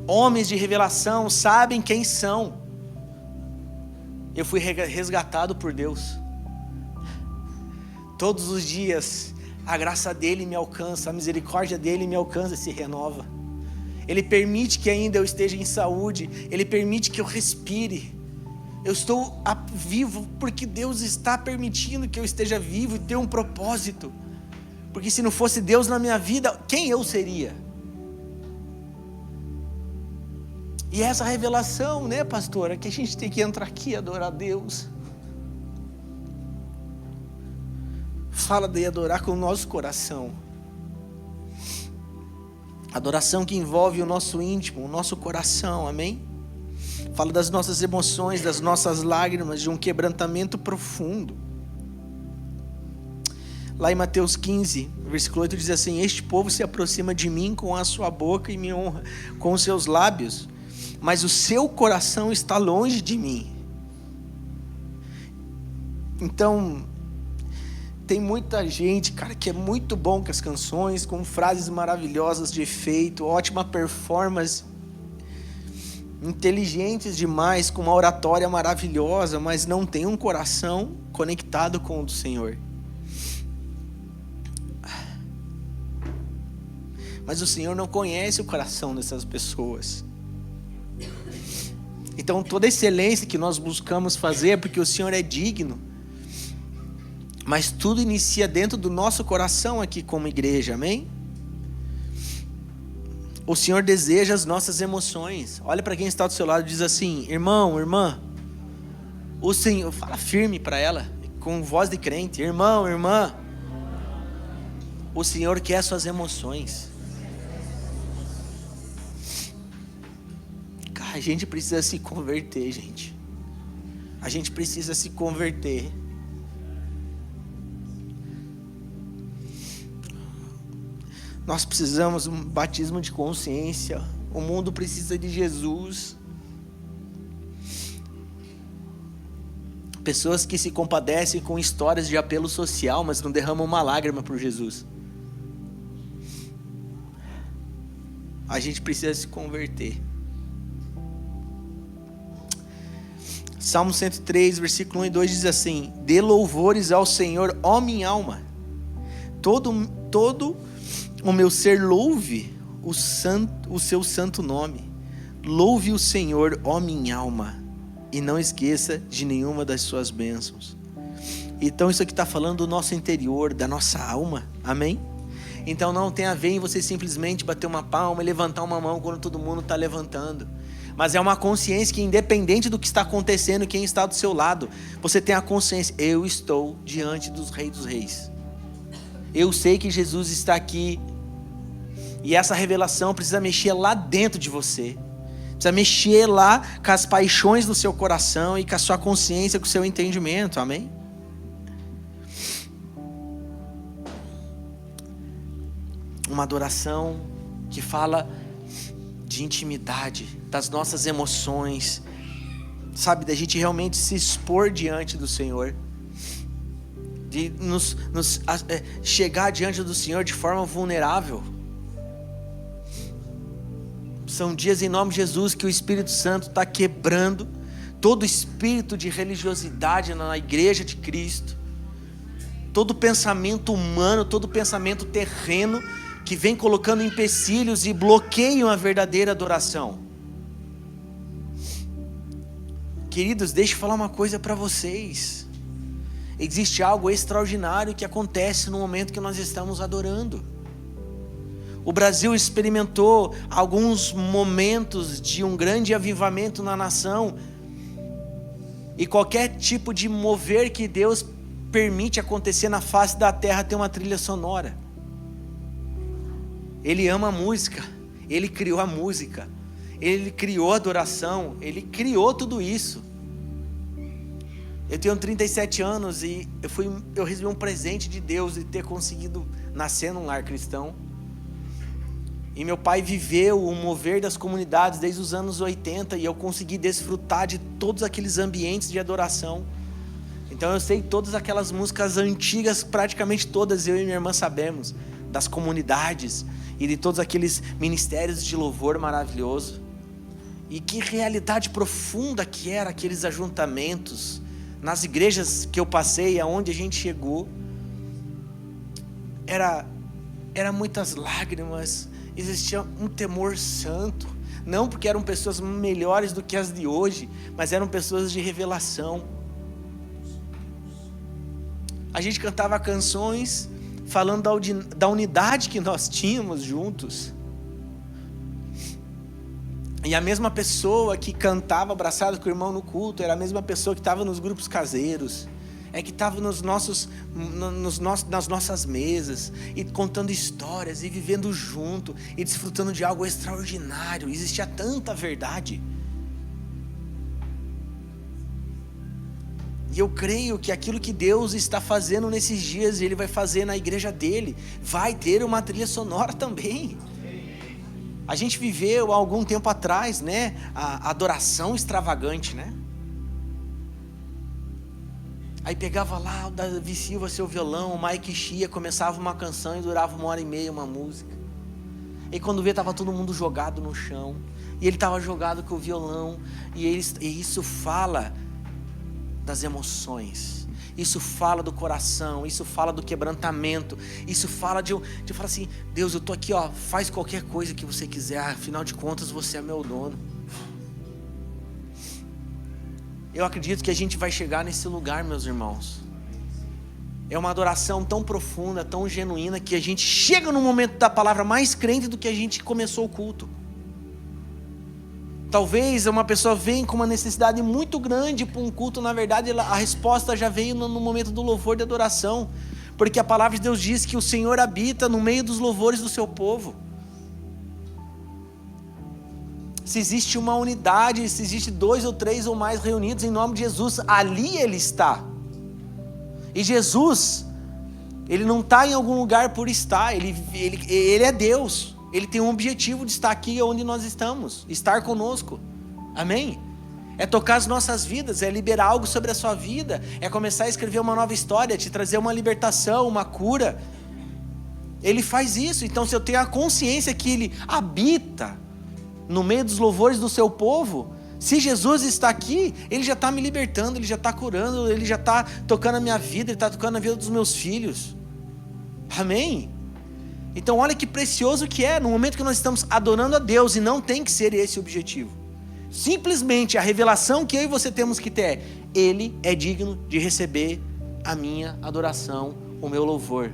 Homens de revelação sabem quem são. Eu fui resgatado por Deus. Todos os dias a graça dele me alcança, a misericórdia dele me alcança e se renova. Ele permite que ainda eu esteja em saúde, Ele permite que eu respire. Eu estou vivo porque Deus está permitindo que eu esteja vivo e tenha um propósito. Porque se não fosse Deus na minha vida, quem eu seria? E essa revelação, né, pastora, que a gente tem que entrar aqui e adorar a Deus. Fala de adorar com o nosso coração. Adoração que envolve o nosso íntimo, o nosso coração, amém? Fala das nossas emoções, das nossas lágrimas, de um quebrantamento profundo. Lá em Mateus 15, versículo 8 diz assim: este povo se aproxima de mim com a sua boca e me honra com os seus lábios, mas o seu coração está longe de mim. Então, tem muita gente, cara, que é muito bom com as canções, com frases maravilhosas de efeito, ótima performance, inteligentes demais, com uma oratória maravilhosa, mas não tem um coração conectado com o do Senhor. Mas o Senhor não conhece o coração dessas pessoas. Então toda excelência que nós buscamos fazer é porque o Senhor é digno. Mas tudo inicia dentro do nosso coração aqui como igreja, amém? O Senhor deseja as nossas emoções. Olha para quem está do seu lado e diz assim: irmão, irmã, o Senhor, fala firme para ela, com voz de crente: irmão, irmã, o Senhor quer suas emoções. Cara, a gente precisa se converter, gente. A gente precisa se converter. Nós precisamos de um batismo de consciência. O mundo precisa de Jesus. Pessoas que se compadecem com histórias de apelo social, mas não derramam uma lágrima por Jesus. A gente precisa se converter. Salmo 103, versículo 1 e 2 diz assim: dê louvores ao Senhor, ó minha alma. Todo o meu ser louve o seu santo nome. Louve o Senhor, ó minha alma, e não esqueça de nenhuma das suas bênçãos. Então isso aqui está falando do nosso interior, da nossa alma, amém? Então não tem a ver em você simplesmente bater uma palma e levantar uma mão quando todo mundo está levantando. Mas é uma consciência que, independente do que está acontecendo, quem está do seu lado, você tem a consciência: eu estou diante dos Reis dos Reis. Eu sei que Jesus está aqui. E essa revelação precisa mexer lá dentro de você. Precisa mexer lá com as paixões do seu coração e com a sua consciência, com o seu entendimento, amém? Uma adoração que fala de intimidade, das nossas emoções, sabe, da gente realmente se expor diante do Senhor, de chegar diante do Senhor de forma vulnerável. São dias em nome de Jesus que o Espírito Santo está quebrando todo espírito de religiosidade na igreja de Cristo, todo pensamento humano, todo pensamento terreno que vem colocando empecilhos e bloqueiam a verdadeira adoração. Queridos, deixa eu falar uma coisa para vocês. Existe algo extraordinário que acontece no momento que nós estamos adorando. O Brasil experimentou alguns momentos de um grande avivamento na nação. E qualquer tipo de mover que Deus permite acontecer na face da terra tem uma trilha sonora. Ele ama a música, Ele criou a música, Ele criou a adoração, Ele criou tudo isso. Eu tenho 37 anos e eu recebi um presente de Deus de ter conseguido nascer num lar cristão. E meu pai viveu o mover das comunidades desde os anos 80 e eu consegui desfrutar de todos aqueles ambientes de adoração. Então eu sei todas aquelas músicas antigas, praticamente todas eu e minha irmã sabemos, das comunidades e de todos aqueles ministérios de louvor maravilhoso. E que realidade profunda que era aqueles ajuntamentos, nas igrejas que eu passei, aonde a gente chegou. Era muitas lágrimas, existia um temor santo, não porque eram pessoas melhores do que as de hoje, mas eram pessoas de revelação. A gente cantava canções falando da unidade que nós tínhamos juntos. E a mesma pessoa que cantava abraçado com o irmão no culto era a mesma pessoa que estava nos grupos caseiros, que estava nas nossas mesas, e contando histórias, e vivendo junto, e desfrutando de algo extraordinário. Existia tanta verdade. E eu creio que aquilo que Deus está fazendo nesses dias, Ele vai fazer na igreja dele, vai ter uma trilha sonora também. A gente viveu há algum tempo atrás, né, a adoração extravagante, né? Aí pegava lá o Davi Silva, seu violão, o Mike Shea, começava uma canção e durava 1h30 uma música. E quando vê, estava todo mundo jogado no chão. E ele estava jogado com o violão. E isso fala das emoções. Isso fala do coração. Isso fala do quebrantamento. Isso fala de falar assim: Deus, eu estou aqui, ó, faz qualquer coisa que você quiser. Afinal de contas, você é meu dono. Eu acredito que a gente vai chegar nesse lugar, meus irmãos. É uma adoração tão profunda, tão genuína, que a gente chega no momento da palavra mais crente do que a gente começou o culto. Talvez uma pessoa venha com uma necessidade muito grande para um culto, na verdade a resposta já veio no momento do louvor de adoração. Porque a palavra de Deus diz que o Senhor habita no meio dos louvores do seu povo. Se existe uma unidade, se existe 2 ou 3 ou mais reunidos em nome de Jesus, ali Ele está. E Jesus, Ele não está em algum lugar por estar, Ele é Deus. Ele tem um objetivo de estar aqui onde nós estamos, estar conosco. Amém? É tocar as nossas vidas, é liberar algo sobre a sua vida, é começar a escrever uma nova história, te trazer uma libertação, uma cura. Ele faz isso. Então, se eu tenho a consciência que Ele habita no meio dos louvores do seu povo, se Jesus está aqui, Ele já está me libertando, Ele já está curando, Ele já está tocando a minha vida, Ele está tocando a vida dos meus filhos. Amém? Então olha que precioso que é, no momento que nós estamos adorando a Deus, e não tem que ser esse o objetivo. Simplesmente a revelação que eu e você temos que ter é: Ele é digno de receber a minha adoração, o meu louvor.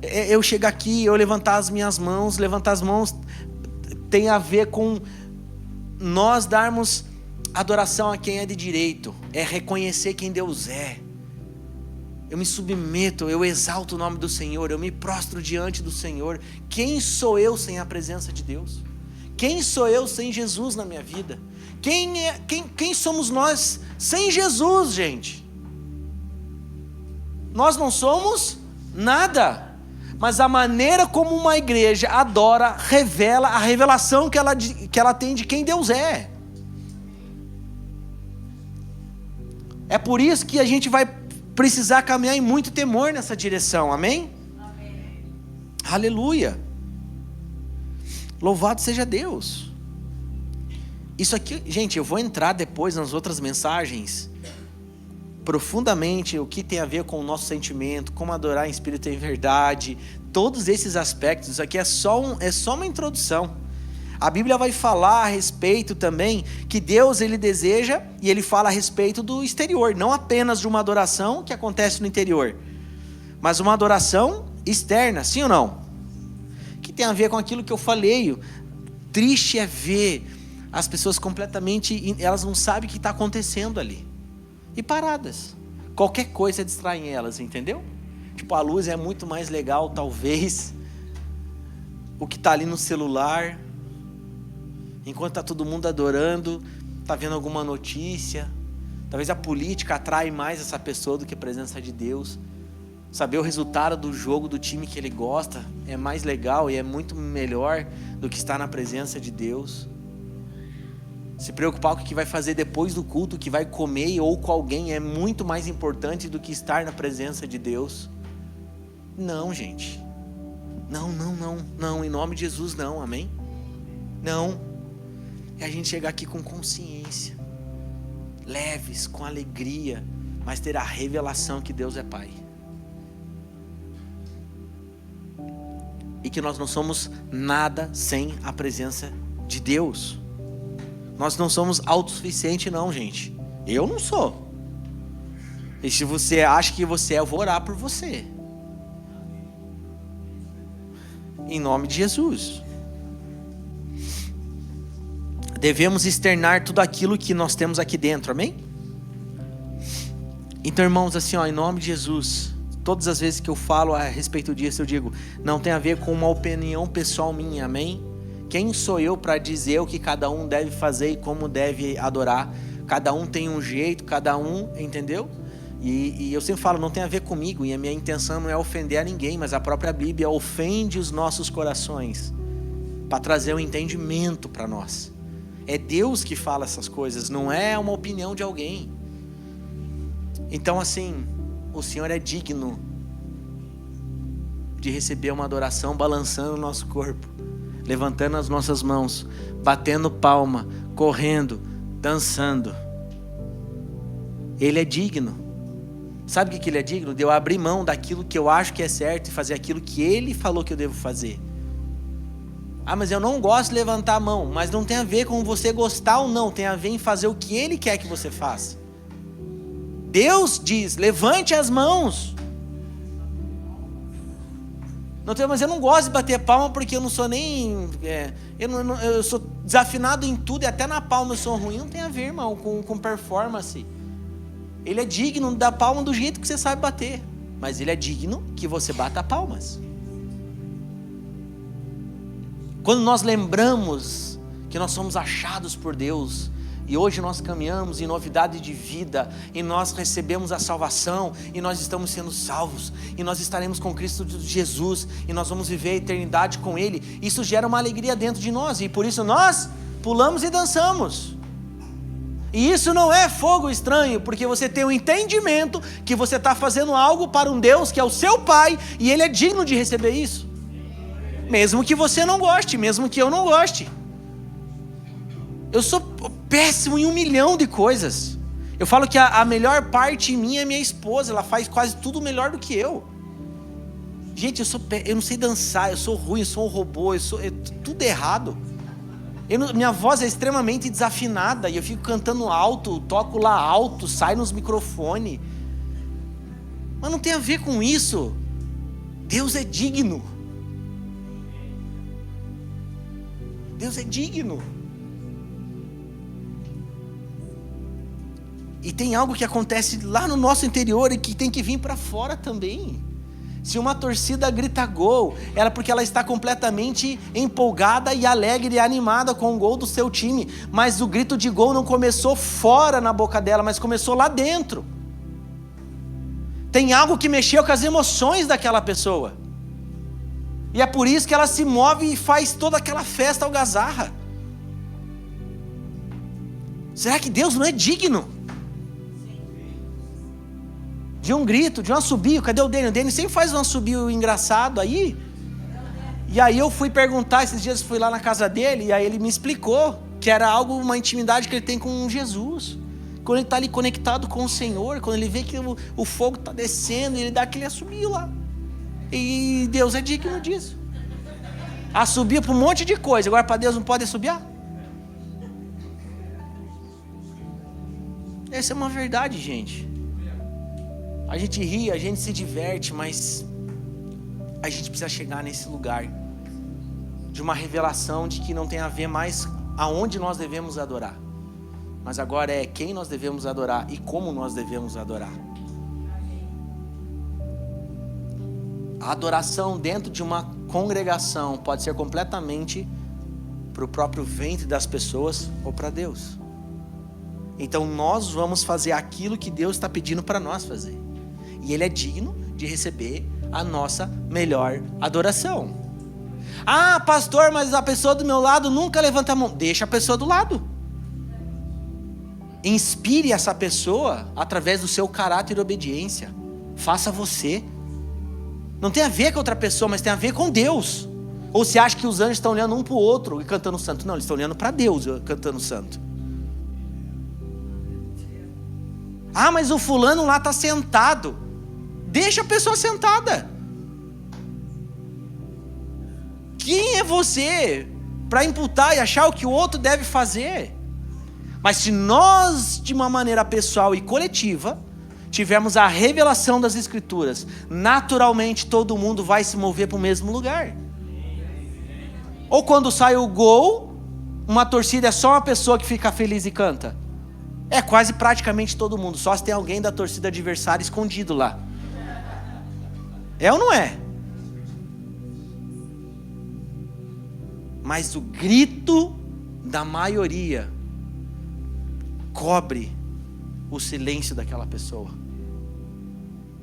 Eu chegar aqui, eu levantar as mãos tem a ver com nós darmos adoração a quem é de direito, é reconhecer quem Deus é. Eu me submeto, eu exalto o nome do Senhor, eu me prostro diante do Senhor. Quem sou eu sem a presença de Deus? Quem sou eu sem Jesus na minha vida? Quem somos nós sem Jesus, gente? Nós não somos nada. Mas a maneira como uma igreja adora, revela a revelação que ela tem de quem Deus é. É por isso que a gente vai precisar caminhar em muito temor nessa direção, amém? Amém. Aleluia. Louvado seja Deus. Isso aqui, gente, eu vou entrar depois nas outras mensagens profundamente o que tem a ver com o nosso sentimento, como adorar em espírito e em verdade, todos esses aspectos. Isso aqui é só uma introdução. A Bíblia vai falar a respeito também que Deus, Ele deseja, e Ele fala a respeito do exterior, não apenas de uma adoração que acontece no interior, mas uma adoração externa, sim ou não? Que tem a ver com aquilo que eu falei. Triste é ver as pessoas completamente, elas não sabem o que está acontecendo ali, e paradas, qualquer coisa distrai elas, entendeu? Tipo, a luz é muito mais legal, talvez, o que está ali no celular, enquanto está todo mundo adorando, está vendo alguma notícia. Talvez a política atrai mais essa pessoa do que a presença de Deus. Saber o resultado do jogo do time que ele gosta é mais legal e é muito melhor do que estar na presença de Deus. Se preocupar com o que vai fazer depois do culto, o que vai comer ou com alguém, é muito mais importante do que estar na presença de Deus. Não, gente. Não, em nome de Jesus não, amém? Não. É a gente chegar aqui com consciência, leves, com alegria, mas ter a revelação que Deus é Pai. E que nós não somos nada sem a presença de Deus. Nós não somos autossuficientes não, gente. Eu não sou. E se você acha que você é, eu vou orar por você. Em nome de Jesus. Devemos externar tudo aquilo que nós temos aqui dentro, amém? Então, irmãos, assim, ó, em nome de Jesus, todas as vezes que eu falo a respeito disso, eu digo, não tem a ver com uma opinião pessoal minha, amém? Quem sou eu para dizer o que cada um deve fazer e como deve adorar? Cada um tem um jeito, cada um, entendeu? E eu sempre falo, não tem a ver comigo, e a minha intenção não é ofender a ninguém, mas a própria Bíblia ofende os nossos corações, para trazer um entendimento para nós. É Deus que fala essas coisas, não é uma opinião de alguém. Então assim, o Senhor é digno de receber uma adoração balançando o nosso corpo, levantando as nossas mãos, batendo palma, correndo, dançando. Ele é digno. Sabe o que Ele é digno? De eu abrir mão daquilo que eu acho que é certo e fazer aquilo que Ele falou que eu devo fazer. Ah, mas eu não gosto de levantar a mão. Mas não tem a ver com você gostar ou não, tem a ver em fazer o que Ele quer que você faça. Deus diz, levante as mãos. Não tem, mas eu não gosto de bater palma porque eu não sou nem... eu sou desafinado em tudo e até na palma eu sou ruim. Não tem a ver, irmão, com performance. Ele é digno da palma do jeito que você sabe bater. Mas Ele é digno que você bata palmas. Quando nós lembramos que nós somos achados por Deus, e hoje nós caminhamos em novidade de vida, e nós recebemos a salvação, e nós estamos sendo salvos, e nós estaremos com Cristo Jesus, e nós vamos viver a eternidade com Ele, isso gera uma alegria dentro de nós, e por isso nós pulamos e dançamos. E isso não é fogo estranho, porque você tem o entendimento que você está fazendo algo para um Deus que é o seu Pai, e Ele é digno de receber isso. Mesmo que você não goste, mesmo que eu não goste. Eu sou péssimo em 1 milhão de coisas. Eu falo que a melhor parte em mim é minha esposa, ela faz quase tudo melhor do que eu. Gente, eu não sei dançar, eu sou ruim, eu sou um robô, tudo errado. Minha voz é extremamente desafinada e eu fico cantando alto, toco lá alto, sai nos microfones. Mas não tem a ver com isso. Deus é digno. Deus é digno. E tem algo que acontece lá no nosso interior e que tem que vir para fora também. Se uma torcida grita gol, é porque ela está completamente empolgada e alegre e animada com o gol do seu time. Mas o grito de gol não começou fora na boca dela, mas começou lá dentro. Tem algo que mexeu com as emoções daquela pessoa. E é por isso que ela se move e faz toda aquela festa algazarra. Será que Deus não é digno de um grito, de um assobio? Cadê o Dênio? O Dênio sempre faz um assobio engraçado aí. E aí eu fui perguntar, esses dias fui lá na casa dele, e aí ele me explicou que era algo, uma intimidade que ele tem com Jesus. Quando ele está ali conectado com o Senhor, quando ele vê que o fogo está descendo, ele dá aquele assobio lá. E Deus é digno disso. Assobia para um monte de coisa, agora para Deus não pode assobiar? Essa é uma verdade, gente. A gente ri, a gente se diverte, mas a gente precisa chegar nesse lugar de uma revelação de que não tem a ver mais aonde nós devemos adorar, mas agora é quem nós devemos adorar e como nós devemos adorar. A adoração dentro de uma congregação pode ser completamente para o próprio ventre das pessoas ou para Deus. Então nós vamos fazer aquilo que Deus está pedindo para nós fazer. E Ele é digno de receber a nossa melhor adoração. Ah, pastor, mas a pessoa do meu lado nunca levanta a mão. Deixa a pessoa do lado. Inspire essa pessoa através do seu caráter e obediência. Faça você. Não tem a ver com outra pessoa, mas tem a ver com Deus. Ou você acha que os anjos estão olhando um para o outro e cantando santo? Não, eles estão olhando para Deus cantando santo. Ah, mas o fulano lá está sentado. Deixa a pessoa sentada. Quem é você para imputar e achar o que o outro deve fazer? Mas se nós, de uma maneira pessoal e coletiva, tivermos a revelação das Escrituras, naturalmente todo mundo vai se mover para o mesmo lugar. Ou quando sai o gol, uma torcida é só uma pessoa que fica feliz e canta? É quase praticamente todo mundo, só se tem alguém da torcida adversária escondido lá. É ou não é? Mas o grito da maioria cobre o silêncio daquela pessoa.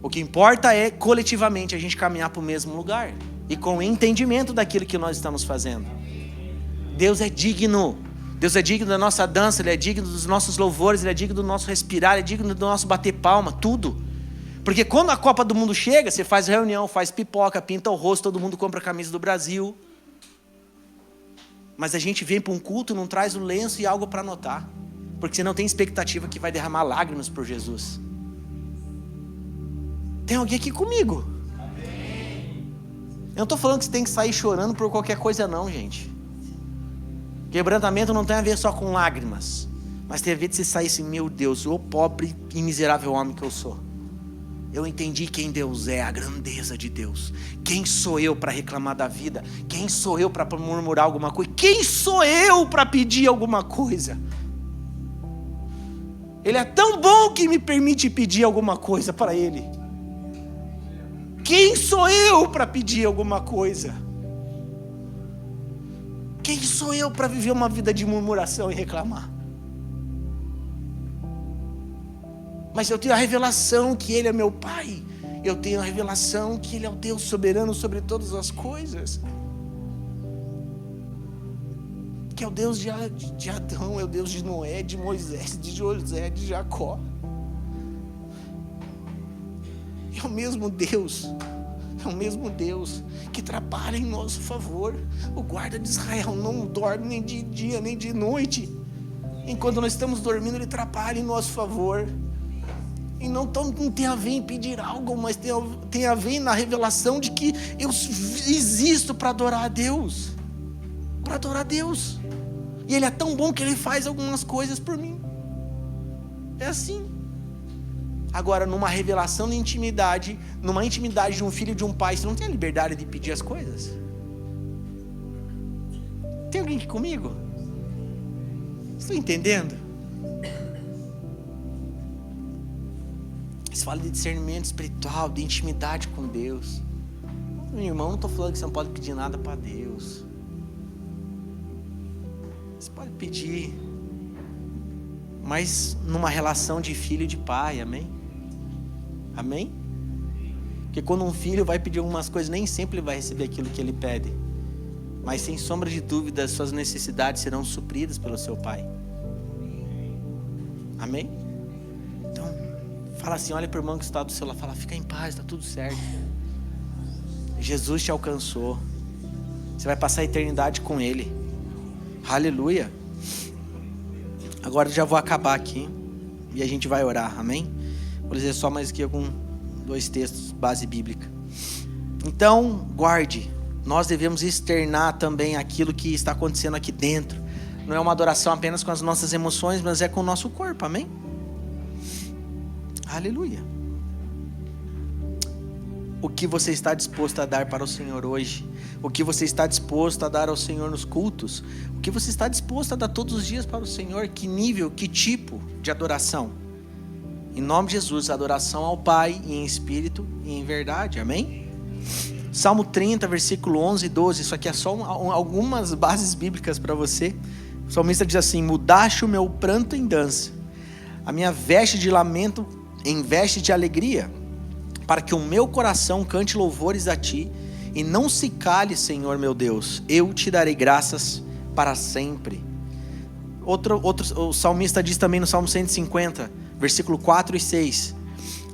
O que importa é coletivamente a gente caminhar para o mesmo lugar e com o entendimento daquilo que nós estamos fazendo. Deus é digno Deus é digno da nossa dança, Ele é digno dos nossos louvores, Ele é digno do nosso respirar, Ele é digno do nosso bater palma, tudo. Porque quando a Copa do Mundo chega, você faz reunião, faz pipoca, pinta o rosto, todo mundo compra a camisa do Brasil. Mas a gente vem para um culto, não traz o lenço e algo para anotar. Porque você não tem expectativa que vai derramar lágrimas por Jesus. Tem alguém aqui comigo? Amém. Eu não estou falando que você tem que sair chorando por qualquer coisa não, gente. Quebrantamento não tem a ver só com lágrimas. Mas tem a ver de você sair assim, meu Deus, ô pobre e miserável homem que eu sou. Eu entendi quem Deus é, a grandeza de Deus. Quem sou eu para reclamar da vida? Quem sou eu para murmurar alguma coisa? Quem sou eu para pedir alguma coisa? Ele é tão bom que me permite pedir alguma coisa para Ele. Quem sou eu para pedir alguma coisa? Quem sou eu para viver uma vida de murmuração e reclamar? Mas eu tenho a revelação que Ele é meu Pai. Eu tenho a revelação que Ele é o Deus soberano sobre todas as coisas. Que é o Deus de Adão, é o Deus de Noé, de Moisés, de José, de Jacó. É o mesmo Deus que trabalha em nosso favor. O guarda de Israel não dorme nem de dia nem de noite. Enquanto nós estamos dormindo, Ele trabalha em nosso favor. E não tem a ver em pedir algo, mas tem a ver na revelação de que eu existo para adorar a Deus. Para adorar a Deus. E Ele é tão bom que Ele faz algumas coisas por mim. É assim. Agora, numa revelação de intimidade, numa intimidade de um filho e de um pai, você não tem a liberdade de pedir as coisas? Tem alguém aqui comigo? Estou entendendo? Você fala de discernimento espiritual, de intimidade com Deus. Meu irmão, não estou falando que você não pode pedir nada para Deus. Você pode pedir, mas numa relação de filho e de pai, amém? Amém? Porque quando um filho vai pedir algumas coisas, nem sempre ele vai receber aquilo que ele pede. Mas sem sombra de dúvida, as suas necessidades serão supridas pelo seu pai. Amém? Então, fala assim, olha para o irmão que está do seu lado, fala, fica em paz, está tudo certo. Jesus te alcançou. Você vai passar a eternidade com Ele. Aleluia. Agora eu já vou acabar aqui e a gente vai orar, amém? Vou dizer só mais aqui dois textos, base bíblica. Então, guarde. Nós devemos externar também aquilo que está acontecendo aqui dentro. Não é uma adoração apenas com as nossas emoções, mas é com o nosso corpo, amém? Aleluia. O que você está disposto a dar para o Senhor hoje? O que você está disposto a dar ao Senhor nos cultos? O que você está disposto a dar todos os dias para o Senhor? Que nível, que tipo de adoração? Em nome de Jesus, adoração ao Pai em espírito e em verdade, amém? Salmo 30, versículo 11 e 12, isso aqui é só algumas bases bíblicas para você. O salmista diz assim, mudaste o meu pranto em dança, a minha veste de lamento em veste de alegria, para que o meu coração cante louvores a Ti, e não se cale, Senhor meu Deus, eu te darei graças para sempre. O salmista diz também no Salmo 150, versículo 4 e 6,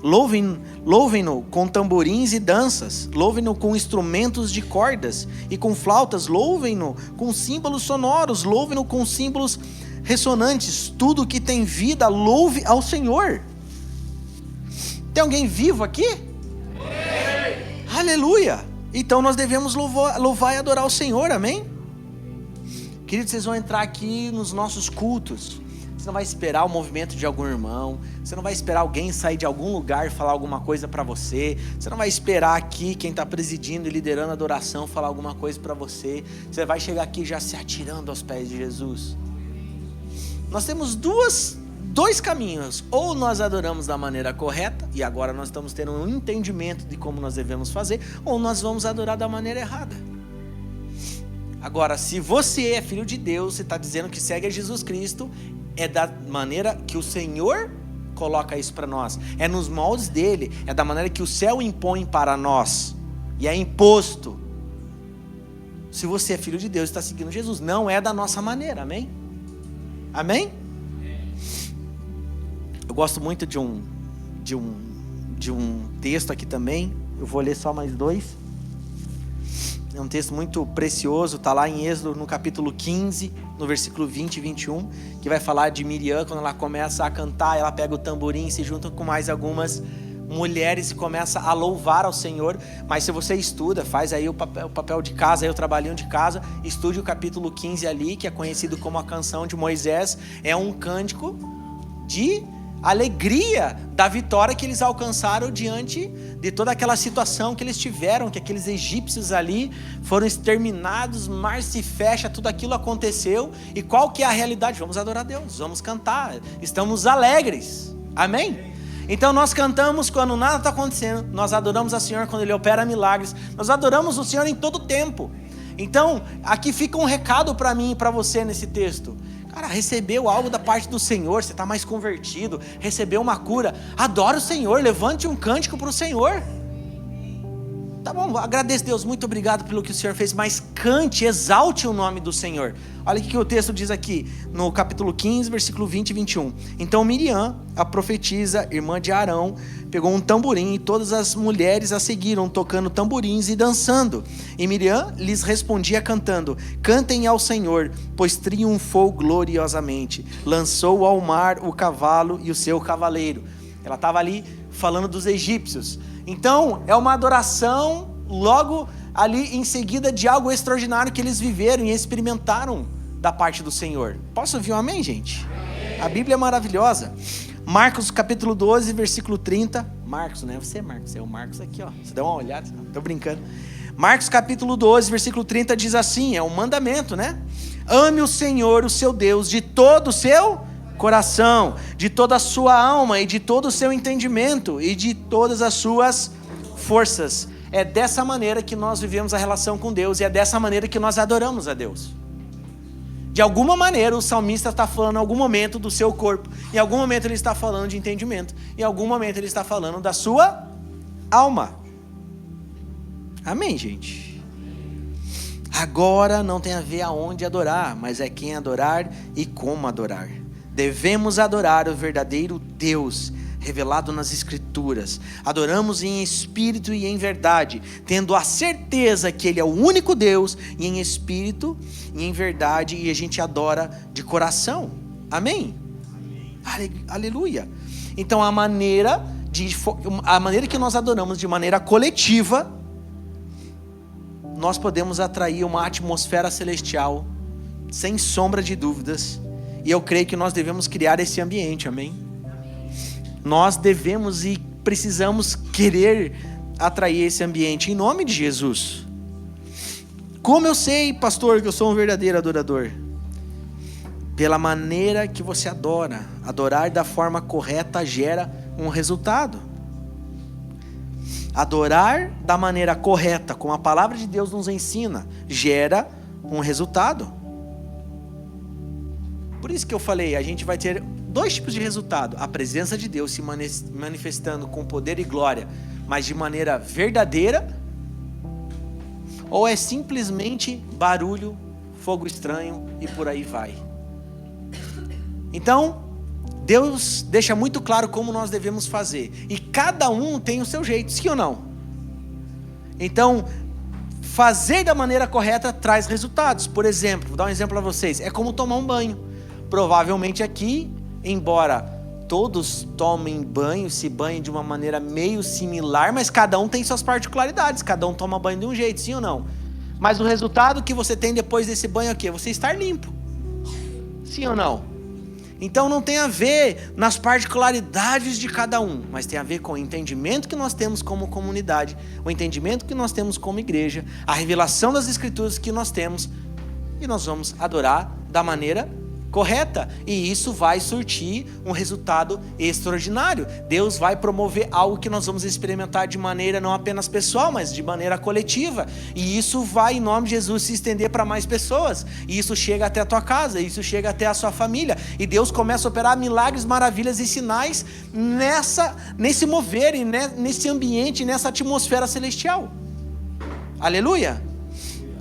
louvem-no com tamborins e danças, louvem-no com instrumentos de cordas e com flautas, louvem-no com símbolos sonoros, louvem-no com símbolos ressonantes, tudo que tem vida, louve ao Senhor. Tem alguém vivo aqui? Sim. Aleluia! Então nós devemos louvar e adorar o Senhor, amém? Queridos, vocês vão entrar aqui nos nossos cultos. Você não vai esperar o movimento de algum irmão. Você não vai esperar alguém sair de algum lugar e falar alguma coisa para você. Você não vai esperar aqui quem está presidindo e liderando a adoração falar alguma coisa para você. Você vai chegar aqui já se atirando aos pés de Jesus. Nós temos dois caminhos. Ou nós adoramos da maneira correta, e agora nós estamos tendo um entendimento de como nós devemos fazer, ou nós vamos adorar da maneira errada. Agora, se você é filho de Deus, você está dizendo que segue a Jesus Cristo, é da maneira que o Senhor coloca isso para nós, é nos moldes dele, é da maneira que o céu impõe para nós, e é imposto. Se você é filho de Deus, está seguindo Jesus, não é da nossa maneira, amém? Amém? Eu gosto muito de um texto aqui também. Eu vou ler só mais 2. É um texto muito precioso, está lá em Êxodo, no capítulo 15, no versículo 20 e 21, que vai falar de Miriam, quando ela começa a cantar, ela pega o tamborim, se junta com mais algumas mulheres e começa a louvar ao Senhor. Mas se você estuda, faz aí o papel de casa, aí o trabalhinho de casa, estude o capítulo 15 ali, que é conhecido como a canção de Moisés. É um cântico de alegria da vitória que eles alcançaram diante de toda aquela situação que eles tiveram, que aqueles egípcios ali foram exterminados, mar se fecha, tudo aquilo aconteceu. E qual que é a realidade? Vamos adorar a Deus, vamos cantar, estamos alegres, amém? Então nós cantamos quando nada está acontecendo, nós adoramos a Senhor quando Ele opera milagres, nós adoramos o Senhor em todo tempo. Então aqui fica um recado para mim e para você nesse texto. Cara, recebeu algo da parte do Senhor, você está mais convertido, recebeu uma cura, adora o Senhor, levante um cântico para o Senhor. Tá bom, agradeço, Deus, muito obrigado pelo que o Senhor fez, mas cante, exalte o nome do Senhor. Olha o que o texto diz aqui, no capítulo 15, versículo 20 e 21. Então Miriam, a profetisa, irmã de Arão, pegou um tamborim e todas as mulheres a seguiram, tocando tamborins e dançando. E Miriam lhes respondia cantando: cantem ao Senhor, pois triunfou gloriosamente. Lançou ao mar o cavalo e o seu cavaleiro. Ela estava ali falando dos egípcios. Então é uma adoração logo ali em seguida de algo extraordinário que eles viveram e experimentaram da parte do Senhor. Posso ouvir um amém, gente? Amém. A Bíblia é maravilhosa. Marcos capítulo 12, versículo 30. Marcos, não é você, Marcos, é o Marcos aqui, ó. Você dá uma olhada, tô brincando. Marcos capítulo 12, versículo 30 diz assim, é um mandamento, né? Ame o Senhor, o seu Deus, de todo o seu coração, de toda a sua alma e de todo o seu entendimento e de todas as suas forças. É dessa maneira que nós vivemos a relação com Deus e é dessa maneira que nós adoramos a Deus. De alguma maneira o salmista está falando em algum momento do seu corpo, em algum momento ele está falando de entendimento, em algum momento ele está falando da sua alma. Amém, gente? Agora não tem a ver aonde adorar, mas é quem adorar e como adorar. Devemos adorar o verdadeiro Deus, revelado nas Escrituras. Adoramos em espírito e em verdade, tendo a certeza que Ele é o único Deus, e em espírito e em verdade, e a gente adora de coração. Amém? Aleluia. Então a maneira que nós adoramos de maneira coletiva, nós podemos atrair uma atmosfera celestial, sem sombra de dúvidas. E eu creio que nós devemos criar esse ambiente, amém? Nós devemos e precisamos querer atrair esse ambiente em nome de Jesus. Como eu sei, pastor, que eu sou um verdadeiro adorador? Pela maneira que você adora. Adorar da forma correta gera um resultado. Adorar da maneira correta, como a palavra de Deus nos ensina, gera um resultado. Por isso que eu falei, a gente vai ter 2 tipos de resultado: a presença de Deus se manifestando com poder e glória, mas de maneira verdadeira, ou é simplesmente barulho, fogo estranho e por aí vai. Então Deus deixa muito claro como nós devemos fazer, e cada um tem o seu jeito, sim ou não? Então fazer da maneira correta traz resultados. Por exemplo, vou dar um exemplo para vocês, é como tomar um banho. Provavelmente aqui, embora todos tomem banho, se banhem de uma maneira meio similar, mas cada um tem suas particularidades, cada um toma banho de um jeito, sim ou não? Mas o resultado que você tem depois desse banho é o quê? Você estar limpo, sim ou não? Então não tem a ver nas particularidades de cada um, mas tem a ver com o entendimento que nós temos como comunidade, o entendimento que nós temos como igreja, a revelação das Escrituras que nós temos, e nós vamos adorar da maneira correta, e isso vai surtir um resultado extraordinário. Deus vai promover algo que nós vamos experimentar de maneira não apenas pessoal, mas de maneira coletiva, e isso vai, em nome de Jesus, se estender para mais pessoas, e isso chega até a tua casa, isso chega até a sua família, e Deus começa a operar milagres, maravilhas e sinais nesse mover, e nesse ambiente, nessa atmosfera celestial. Aleluia!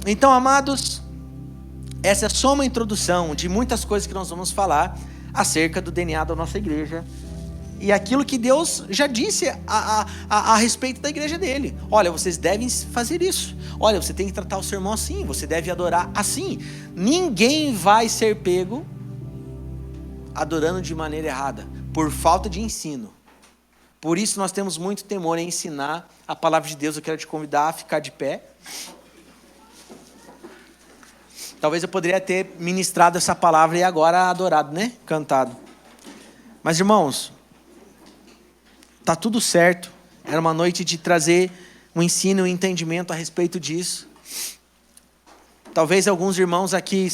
Então, amados, essa é só uma introdução de muitas coisas que nós vamos falar acerca do DNA da nossa igreja e aquilo que Deus já disse a respeito da igreja dele. Olha, vocês devem fazer isso. Olha, você tem que tratar o seu irmão assim, você deve adorar assim. Ninguém vai ser pego adorando de maneira errada, por falta de ensino. Por isso nós temos muito temor em ensinar a palavra de Deus. Eu quero te convidar a ficar de pé. Talvez eu poderia ter ministrado essa palavra e agora adorado, né? Cantado. Mas, irmãos, tá tudo certo. Era uma noite de trazer um ensino e um entendimento a respeito disso. Talvez alguns irmãos aqui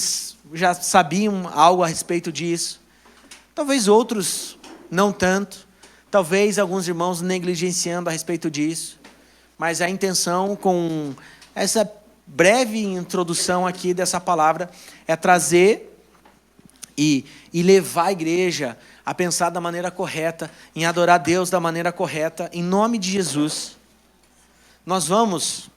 já sabiam algo a respeito disso. Talvez outros não tanto. Talvez alguns irmãos negligenciando a respeito disso. Mas a intenção com essa breve introdução aqui dessa palavra é trazer e levar a igreja a pensar da maneira correta, em adorar Deus da maneira correta, em nome de Jesus. Nós vamos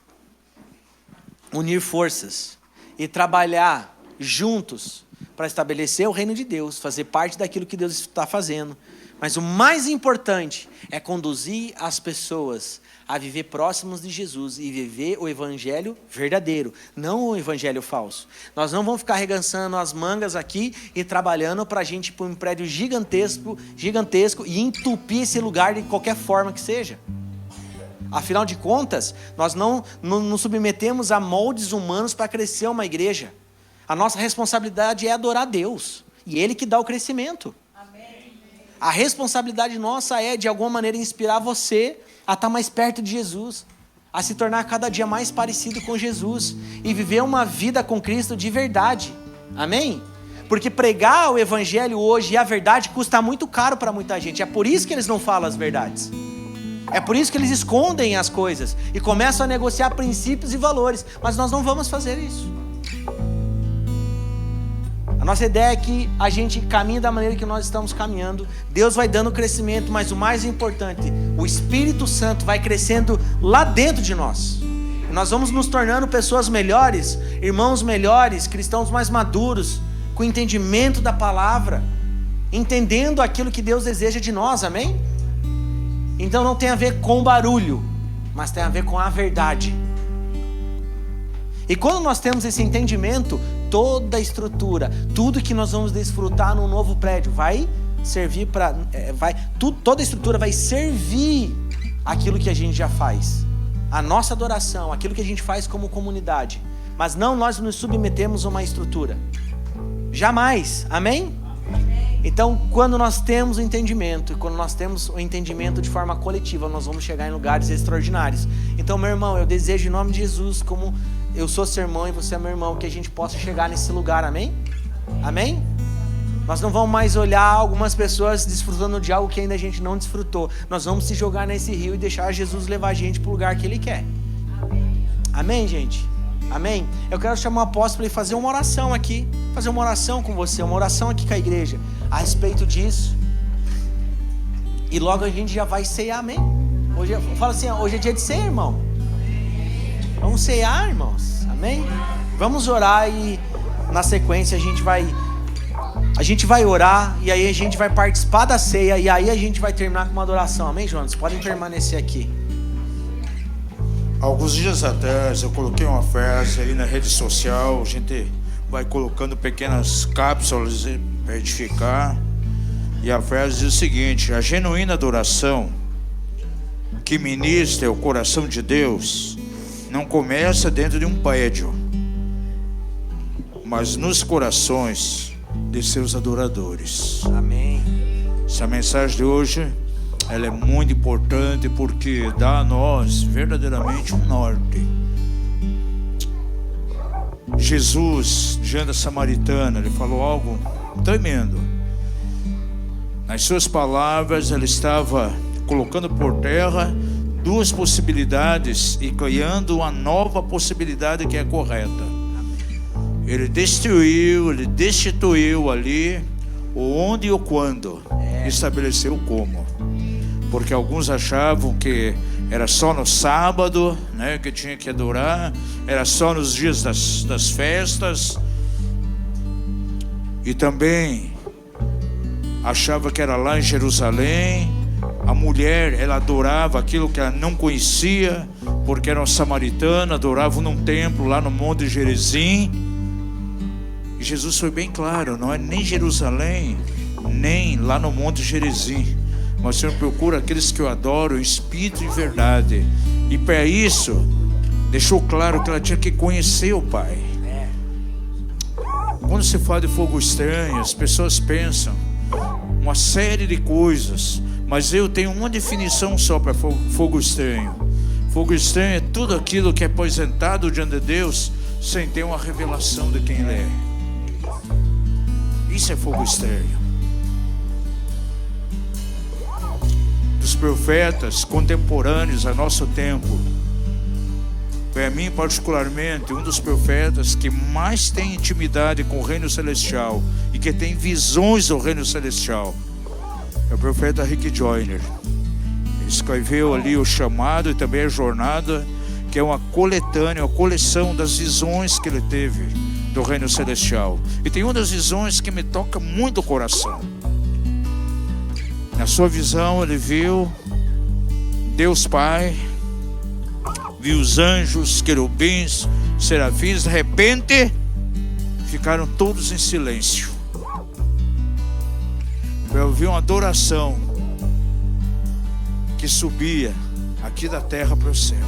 unir forças e trabalhar juntos para estabelecer o reino de Deus, fazer parte daquilo que Deus está fazendo. Mas o mais importante é conduzir as pessoas a viver próximos de Jesus e viver o evangelho verdadeiro, não o evangelho falso. Nós não vamos ficar arregaçando as mangas aqui e trabalhando para a gente ir para um prédio gigantesco e entupir esse lugar de qualquer forma que seja. Afinal de contas, nós não nos submetemos a moldes humanos para crescer uma igreja. A nossa responsabilidade é adorar Deus, e Ele que dá o crescimento. Amém. A responsabilidade nossa é, de alguma maneira, inspirar você a estar mais perto de Jesus, a se tornar cada dia mais parecido com Jesus, e viver uma vida com Cristo de verdade. Amém? Porque pregar o Evangelho hoje e a verdade custa muito caro para muita gente. É por isso que eles não falam as verdades. É por isso que eles escondem as coisas e começam a negociar princípios e valores. Mas nós não vamos fazer isso. A nossa ideia é que a gente caminhe da maneira que nós estamos caminhando. Deus vai dando crescimento, mas o mais importante, o Espírito Santo vai crescendo lá dentro de nós. Nós vamos nos tornando pessoas melhores, irmãos melhores, cristãos mais maduros, com entendimento da palavra, entendendo aquilo que Deus deseja de nós, amém? Então não tem a ver com barulho, mas tem a ver com a verdade. E quando nós temos esse entendimento, toda a estrutura, tudo que nós vamos desfrutar no novo prédio vai servir para... toda a estrutura vai servir aquilo que a gente já faz. A nossa adoração, aquilo que a gente faz como comunidade. Mas não nós nos submetemos a uma estrutura. Jamais, amém? Então, quando nós temos o entendimento, e quando nós temos o entendimento de forma coletiva, nós vamos chegar em lugares extraordinários. Então, meu irmão, eu desejo em nome de Jesus, como eu sou seu irmão e você é meu irmão, que a gente possa chegar nesse lugar, amém? Amém? Nós não vamos mais olhar algumas pessoas desfrutando de algo que ainda a gente não desfrutou. Nós vamos se jogar nesse rio e deixar Jesus levar a gente para o lugar que Ele quer. Amém, gente? Amém? Eu quero chamar o apóstolo para ele fazer uma oração aqui, fazer uma oração com você, uma oração aqui com a igreja, a respeito disso. E logo a gente já vai ceiar, amém? Hoje, fala assim, hoje é dia de ceia, irmão. Vamos ceiar, irmãos, amém? Vamos orar e na sequência a gente vai orar e aí a gente vai participar da ceia e aí a gente vai terminar com uma adoração, amém, Jonas? Podem permanecer aqui. Alguns dias atrás eu coloquei uma frase aí na rede social, a gente vai colocando pequenas cápsulas para edificar, e a frase diz o seguinte: a genuína adoração que ministra o coração de Deus não começa dentro de um prédio, mas nos corações de seus adoradores. Amém. Essa mensagem de hoje, ela é muito importante porque dá a nós verdadeiramente um norte. Jesus, diante da samaritana, ele falou algo tremendo. Nas suas palavras, ele estava colocando por terra duas possibilidades e criando uma nova possibilidade que é correta. Ele destituiu ali o onde e o quando, estabeleceu o como. Porque alguns achavam que era só no sábado, né, que tinha que adorar, era só nos dias das festas. E também achava que era lá em Jerusalém. A mulher, ela adorava aquilo que ela não conhecia, porque era uma samaritana, adorava num templo lá no Monte Gerizim. E Jesus foi bem claro, não é nem Jerusalém, nem lá no Monte Gerizim, mas o Senhor procura aqueles que o adoram em espírito e verdade. E para isso, deixou claro que ela tinha que conhecer o Pai. Quando se fala de fogo estranho, as pessoas pensam uma série de coisas, mas eu tenho uma definição só para fogo estranho. Fogo estranho é tudo aquilo que é apresentado diante de Deus sem ter uma revelação de quem Ele é. Isso é fogo estranho. Dos profetas contemporâneos a nosso tempo, para mim particularmente, um dos profetas que mais tem intimidade com o reino celestial e que tem visões do reino celestial é o profeta Rick Joyner. Ele escreveu ali o chamado e também a jornada, que é uma coletânea, uma coleção das visões que ele teve do reino celestial. E tem uma das visões que me toca muito o coração. Na sua visão ele viu Deus Pai, viu os anjos, querubins, serafins. De repente ficaram todos em silêncio. Eu vi uma adoração que subia aqui da terra para o céu.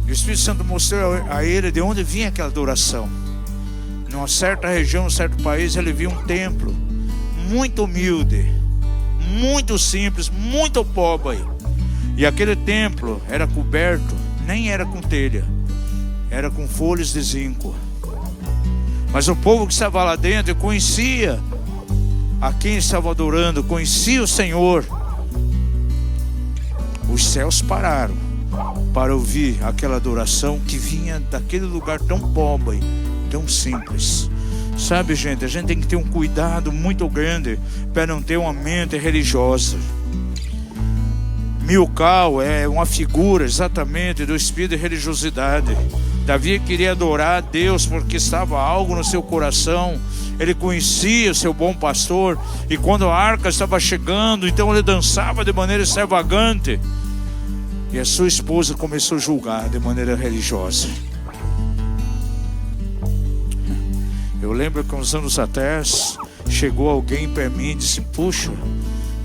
E o Espírito Santo mostrou a ele de onde vinha aquela adoração. Numa certa região, num certo país, ele viu um templo muito humilde, muito simples, muito pobre. E aquele templo era coberto, nem era com telha, era com folhas de zinco. Mas o povo que estava lá dentro conhecia a quem estava adorando, conhecia o Senhor. Os céus pararam para ouvir aquela adoração que vinha daquele lugar tão pobre, tão simples. Sabe, gente, a gente tem que ter um cuidado muito grande para não ter uma mente religiosa. Milcal é uma figura exatamente do espírito de religiosidade. Davi queria adorar a Deus porque estava algo no seu coração. Ele conhecia o seu bom pastor, e quando a arca estava chegando, então ele dançava de maneira extravagante. E a sua esposa começou a julgar de maneira religiosa. Eu lembro que uns anos atrás chegou alguém para mim e disse: puxa,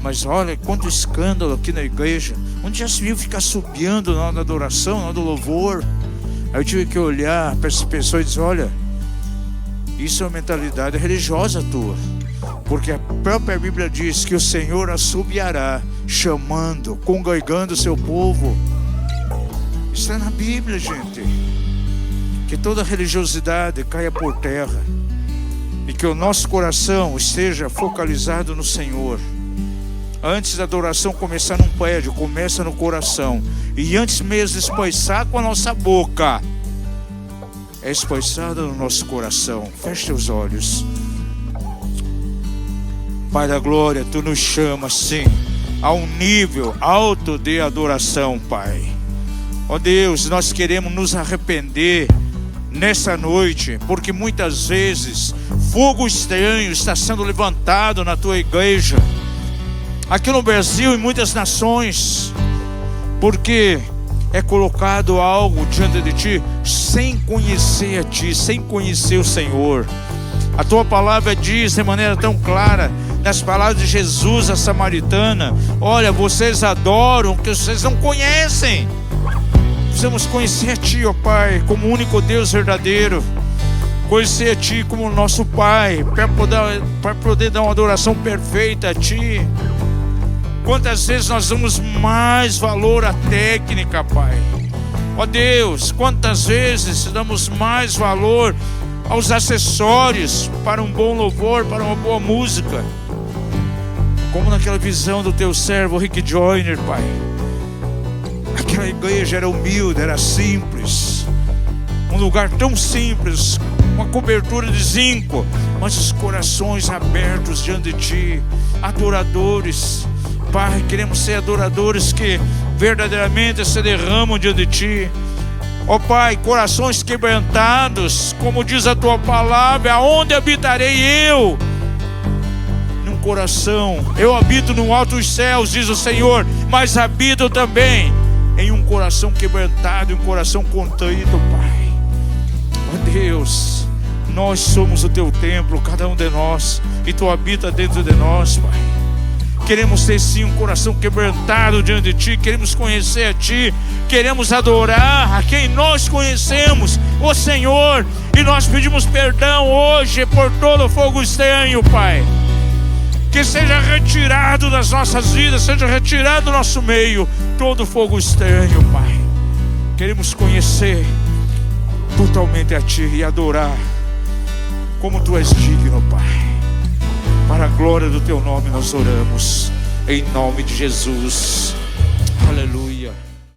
mas olha quanto escândalo aqui na igreja. Onde já se viu ficar subiando na hora da adoração, na hora do louvor? Aí eu tive que olhar para essa pessoa e dizer: olha, isso é uma mentalidade religiosa tua, porque a própria Bíblia diz que o Senhor assobiará, chamando, congregando o seu povo. Isso está na Bíblia, gente. Que toda religiosidade caia por terra e que o nosso coração esteja focalizado no Senhor. Antes da adoração começar num prédio, começa no coração. E antes mesmo de expressar com a nossa boca, é expressada no nosso coração. Feche os olhos. Pai da glória, Tu nos chamas, sim, a um nível alto de adoração, Pai. Ó Deus, nós queremos nos arrepender nessa noite, porque muitas vezes fogo estranho está sendo levantado na Tua igreja, aqui no Brasil e muitas nações, porque é colocado algo diante de Ti sem conhecer a Ti, sem conhecer o Senhor. A Tua palavra diz de maneira tão clara, nas palavras de Jesus a samaritana: olha, vocês adoram o que vocês não conhecem. Precisamos conhecer a Ti, ó Pai, como o único Deus verdadeiro. Conhecer a Ti como nosso Pai, para poder dar uma adoração perfeita a Ti. Quantas vezes nós damos mais valor à técnica, Pai? Ó Deus, quantas vezes damos mais valor aos acessórios para um bom louvor, para uma boa música? Como naquela visão do Teu servo Rick Joyner, Pai. Aquela igreja era humilde, era simples, um lugar tão simples, uma cobertura de zinco, mas os corações abertos diante de Ti, adoradores. Pai, queremos ser adoradores que verdadeiramente se derramam diante de Ti. Ó Pai, corações quebrantados, como diz a tua palavra, aonde habitarei eu? Num coração, eu habito no alto dos céus, diz o Senhor, mas habito também em um coração quebrantado, em um coração contrito, Pai. Ó Deus, nós somos o teu templo, cada um de nós, e tu habita dentro de nós, Pai. Queremos ter sim um coração quebrantado diante de Ti, queremos conhecer a Ti, queremos adorar a quem nós conhecemos, o Senhor, e nós pedimos perdão hoje por todo o fogo estranho, Pai. Que seja retirado das nossas vidas, seja retirado do nosso meio todo fogo estranho, Pai. Queremos conhecer totalmente a Ti e adorar como Tu és digno, Pai. Para a glória do Teu nome nós oramos, em nome de Jesus. Aleluia.